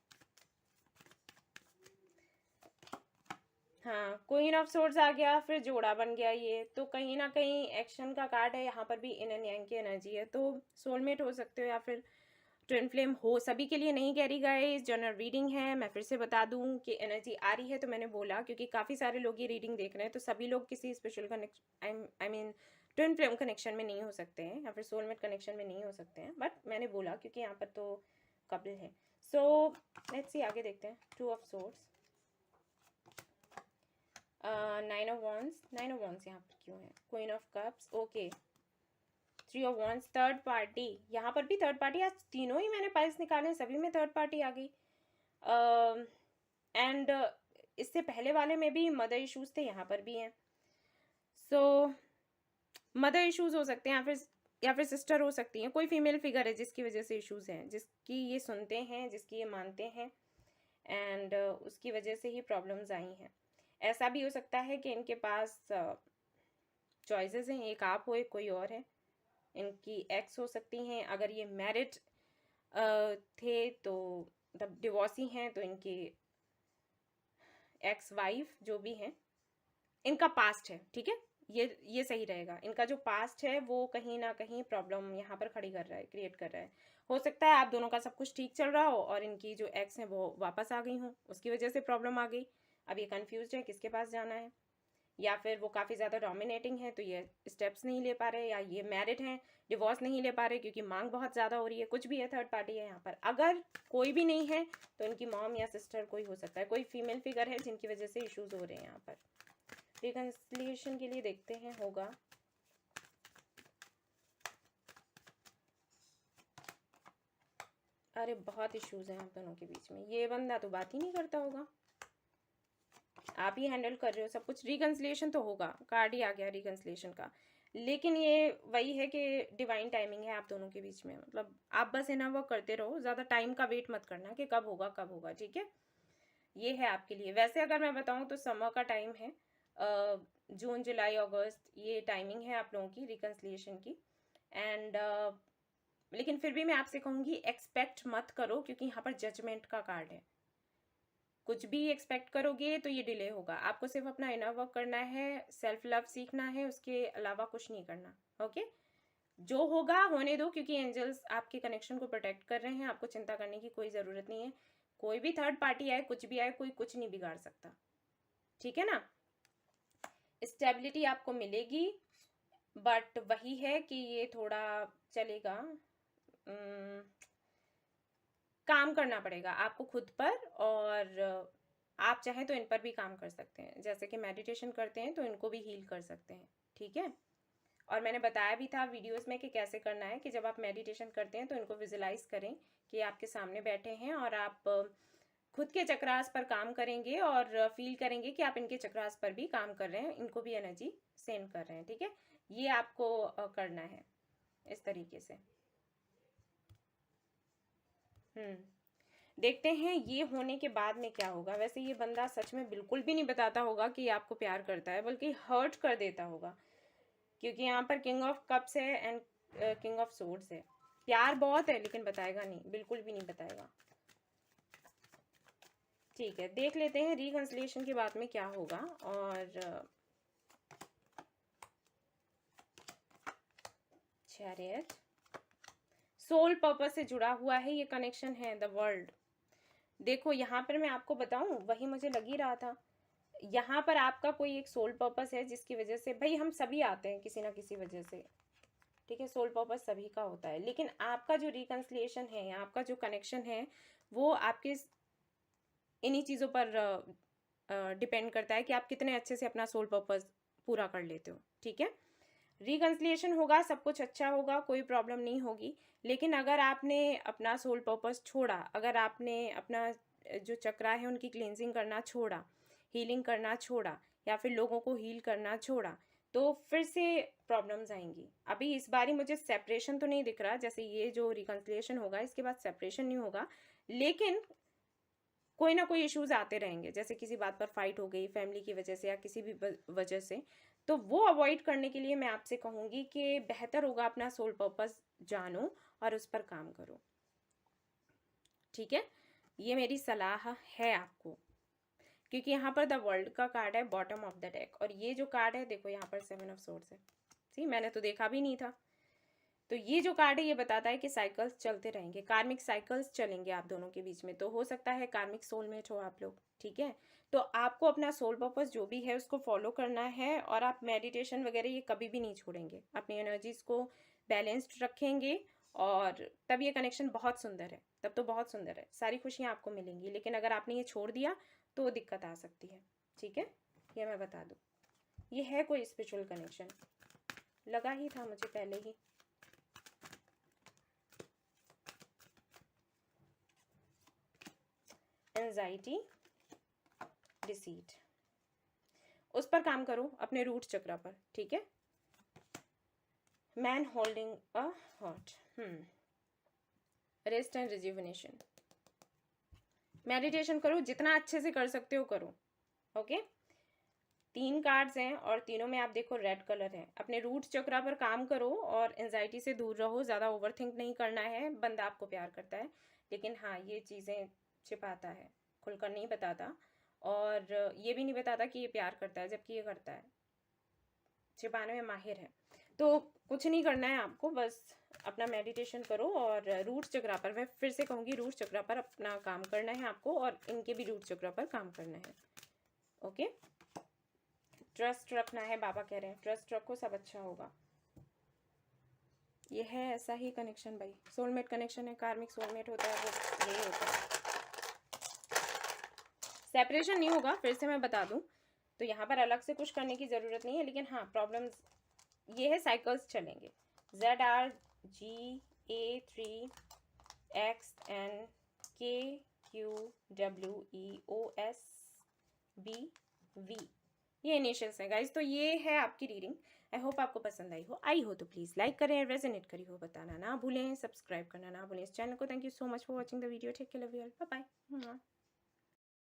हाँ, क्वीन ऑफ सोर्ड्स आ गया, फिर जोड़ा बन गया ये, तो कहीं ना कहीं एक्शन का कार्ड है यहाँ पर भी, इन एंड यांग की एनर्जी है, तो सोलमेट हो सकते हो या फिर ट्विन फ्लेम हो। सभी के लिए नहीं कह रही गाइस, जनरल रीडिंग है। मैं फिर से बता दूं कि एनर्जी आ रही है तो मैंने बोला, क्योंकि काफ़ी सारे लोग ये रीडिंग देख रहे हैं, तो सभी लोग किसी special connection I mean twin flame connection में नहीं हो सकते हैं या फिर सोलमेट कनेक्शन में नहीं हो सकते हैं, बट मैंने बोला क्योंकि यहाँ पर तो कपल है। सो लेट्स सी, आगे देखते हैं। Two of swords, 9 of wands यहाँ पर क्यों है, queen of cups, okay, 3 of wands, third party, यहाँ पर भी थर्ड पार्टी। आज तीनों ही मैंने पाइल्स निकाले, सभी में थर्ड पार्टी आ गई। एंड इससे पहले वाले में भी मदर इश्यूज थे, यहाँ पर भी हैं। सो मदर इश्यूज हो सकते हैं या फिर सिस्टर हो सकती हैं, कोई फीमेल फिगर है जिसकी वजह से इश्यूज हैं, जिसकी ये सुनते हैं, जिसकी ये मानते हैं, एंड उसकी वजह से ही प्रॉब्लम्स आई हैं। ऐसा भी हो सकता है कि इनके पास चॉइसेस हैं, एक आप हो एक कोई और है, इनकी एक्स हो सकती हैं, अगर ये मैरिड थे तो मतलब डिवोर्सी हैं तो इनकी एक्स वाइफ जो भी हैं, इनका पास्ट है, ठीक है, ये सही रहेगा। इनका जो पास्ट है वो कहीं ना कहीं प्रॉब्लम यहाँ पर खड़ी कर रहा है, क्रिएट कर रहा है। हो सकता है आप दोनों का सब कुछ ठीक चल रहा हो और इनकी जो एक्स है वो वापस आ गई हो, उसकी वजह से प्रॉब्लम आ गई। अब ये कंफ्यूज है किसके पास जाना है, या फिर वो काफ़ी ज़्यादा डोमिनेटिंग है तो ये स्टेप्स नहीं ले पा रहे, या ये मैरिड हैं डिवोर्स नहीं ले पा रहे क्योंकि मांग बहुत ज़्यादा हो रही है, कुछ भी है, थर्ड पार्टी है यहाँ पर। अगर कोई भी नहीं है तो इनकी मॉम या सिस्टर कोई हो सकता है, कोई फीमेल फिगर है जिनकी वजह से इश्यूज हो रहे हैं यहाँ पर। रिकंसिलिएशन के लिए देखते हैं होगा। अरे बहुत इश्यूज हैं आप दोनों के बीच में, ये बंदा तो बात ही नहीं करता होगा, आप ही हैंडल कर रहे हो सब कुछ। रिकंसिलिएशन तो होगा, कार्ड ही आ गया रिकंसिलिएशन का, लेकिन ये वही है कि डिवाइन टाइमिंग है आप दोनों के बीच में, मतलब आप बस इनर वर्क करते रहो, ज़्यादा टाइम का वेट मत करना कि कब होगा कब होगा, ठीक है। ये है आपके लिए। वैसे अगर मैं बताऊं तो समर का टाइम है, जून जुलाई अगस्त, ये टाइमिंग है आप लोगों की रिकंसिलिएशन की। एंड लेकिन फिर भी मैं आपसे कहूँगी एक्सपेक्ट मत करो, क्योंकि यहाँ पर जजमेंट का कार्ड है। कुछ भी एक्सपेक्ट करोगे तो ये डिले होगा। आपको सिर्फ अपना इनर वर्क करना है, सेल्फ लव सीखना है, उसके अलावा कुछ नहीं करना, ओके। जो होगा होने दो, क्योंकि एंजल्स आपके कनेक्शन को प्रोटेक्ट कर रहे हैं, आपको चिंता करने की कोई ज़रूरत नहीं है। कोई भी थर्ड पार्टी आए, कुछ भी आए, कोई कुछ नहीं बिगाड़ सकता, ठीक है ना। स्टेबिलिटी आपको मिलेगी, बट वही है कि ये थोड़ा चलेगा, काम करना पड़ेगा आपको खुद पर, और आप चाहें तो इन पर भी काम कर सकते हैं, जैसे कि मेडिटेशन करते हैं तो इनको भी हील कर सकते हैं, ठीक है। और मैंने बताया भी था वीडियोस में कि कैसे करना है, कि जब आप मेडिटेशन करते हैं तो इनको विजुलाइज करें कि आपके सामने बैठे हैं और आप खुद के चक्रास पर काम करेंगे और फील करेंगे कि आप इनके चक्रास पर भी काम कर रहे हैं, इनको भी एनर्जी सेंड कर रहे हैं, ठीक है। ये आपको करना है इस तरीके से। देखते हैं ये होने के बाद में क्या होगा। वैसे ये बंदा सच में बिल्कुल भी नहीं बताता होगा कि आपको प्यार करता है, बल्कि हर्ट कर देता होगा, क्योंकि यहाँ पर किंग ऑफ कप्स है एंड किंग ऑफ सोर्ड्स है। प्यार बहुत है लेकिन बताएगा नहीं, बिल्कुल भी नहीं बताएगा, ठीक है। देख लेते हैं रिकंसिलिएशन के बाद में क्या होगा। और चैरियट, सोल पर्पस से जुड़ा हुआ है ये कनेक्शन है, द वर्ल्ड। देखो यहाँ पर मैं आपको बताऊं, वही मुझे लग ही रहा था, यहाँ पर आपका कोई एक सोल पर्पस है जिसकी वजह से, भाई हम सभी आते हैं किसी ना किसी वजह से, ठीक है, सोल पर्पस सभी का होता है, लेकिन आपका जो रिकंसिलिएशन है, आपका जो कनेक्शन है, वो आपके इन्हीं चीज़ों पर डिपेंड करता है कि आप कितने अच्छे से अपना सोल पर्पस पूरा कर लेते हो, ठीक है। रिकंसिलिएशन होगा, सब कुछ अच्छा होगा, कोई प्रॉब्लम नहीं होगी। लेकिन अगर आपने अपना सोल पर्पस छोड़ा, अगर आपने अपना जो चक्रा है उनकी क्लेंजिंग करना छोड़ा, हीलिंग करना छोड़ा, या फिर लोगों को हील करना छोड़ा, तो फिर से प्रॉब्लम्स आएंगी। अभी इस बारी मुझे सेपरेशन तो नहीं दिख रहा, जैसे ये जो रिकंसिलिएशन होगा इसके बाद सेपरेशन नहीं होगा, लेकिन कोई ना कोई इश्यूज आते रहेंगे, जैसे किसी बात पर फाइट हो गई फैमिली की वजह से या किसी भी वजह से। तो वो अवॉइड करने के लिए मैं आपसे कहूँगी कि बेहतर होगा अपना सोल पर्पस जानो और उस पर काम करो, ठीक है। ये मेरी सलाह है आपको, क्योंकि यहाँ पर द वर्ल्ड का कार्ड है बॉटम ऑफ द डेक, और ये जो कार्ड है देखो यहाँ पर 7 ऑफ सोर्ड्स है। सी, मैंने तो देखा भी नहीं था। तो ये जो कार्ड है ये बताता है कि साइकिल्स चलते रहेंगे, कार्मिक साइकिल्स चलेंगे आप दोनों के बीच में। तो हो सकता है कार्मिक सोलमेट हो आप लोग, ठीक है। तो आपको अपना सोल पर्पस जो भी है उसको फॉलो करना है, और आप मेडिटेशन वगैरह ये कभी भी नहीं छोड़ेंगे, अपनी एनर्जीज को बैलेंस्ड रखेंगे, और तब ये कनेक्शन बहुत सुंदर है, तब तो बहुत सुंदर है, सारी खुशियाँ आपको मिलेंगी। लेकिन अगर आपने ये छोड़ दिया तो दिक्कत आ सकती है, ठीक है। ये मैं बता दूँ, ये है कोई स्पिरिचुअल कनेक्शन, लगा ही था मुझे पहले ही। एंजाइटी, डिसीट, उस पर काम करो, अपने रूट चक्र पर, ठीक है। Man holding a heart, rest and rejuvenation, meditation करो, जितना अच्छे से कर सकते हो करो, ओके। 3 कार्ड्स हैं और तीनों में आप देखो रेड कलर है। अपने रूट चक्र पर काम करो और एंजाइटी से दूर रहो, ज़्यादा ओवरथिंक नहीं करना है। बंदा आपको प्यार करता है, लेकिन हाँ ये चीज़ें छिपाता है, खुलकर नहीं बताता, और ये भी नहीं बताता कि ये प्यार करता है, जबकि ये करता है, छिपाने में माहिर है। तो कुछ नहीं करना है आपको, बस अपना मेडिटेशन करो और रूट चक्र पर, मैं फिर से कहूँगी रूट चक्र पर अपना काम करना है आपको, और इनके भी रूट चक्र पर काम करना है, ओके। ट्रस्ट रखना है, बाबा कह रहे हैं ट्रस्ट रखो, सब अच्छा होगा। ये है ऐसा ही कनेक्शन भाई, सोलमेट कनेक्शन है, कार्मिक सोलमेट होता है वो यही होता है। सेपरेशन नहीं होगा, फिर से मैं बता दूं, तो यहाँ पर अलग से कुछ करने की ज़रूरत नहीं है, लेकिन हाँ प्रॉब्लम्स ये है, साइकिल्स चलेंगे। ZRGA3XNKQWEOSBV, ये इनिशियल्स हैं गाइज। तो ये है आपकी रीडिंग, आई होप आपको पसंद आई हो तो प्लीज़ लाइक करें, रेजोनेट करी हो बताना ना भूलें, सब्सक्राइब करना ना भूलें इस चैनल को। Thank you so much for watching the video, take care, love you all, bye bye.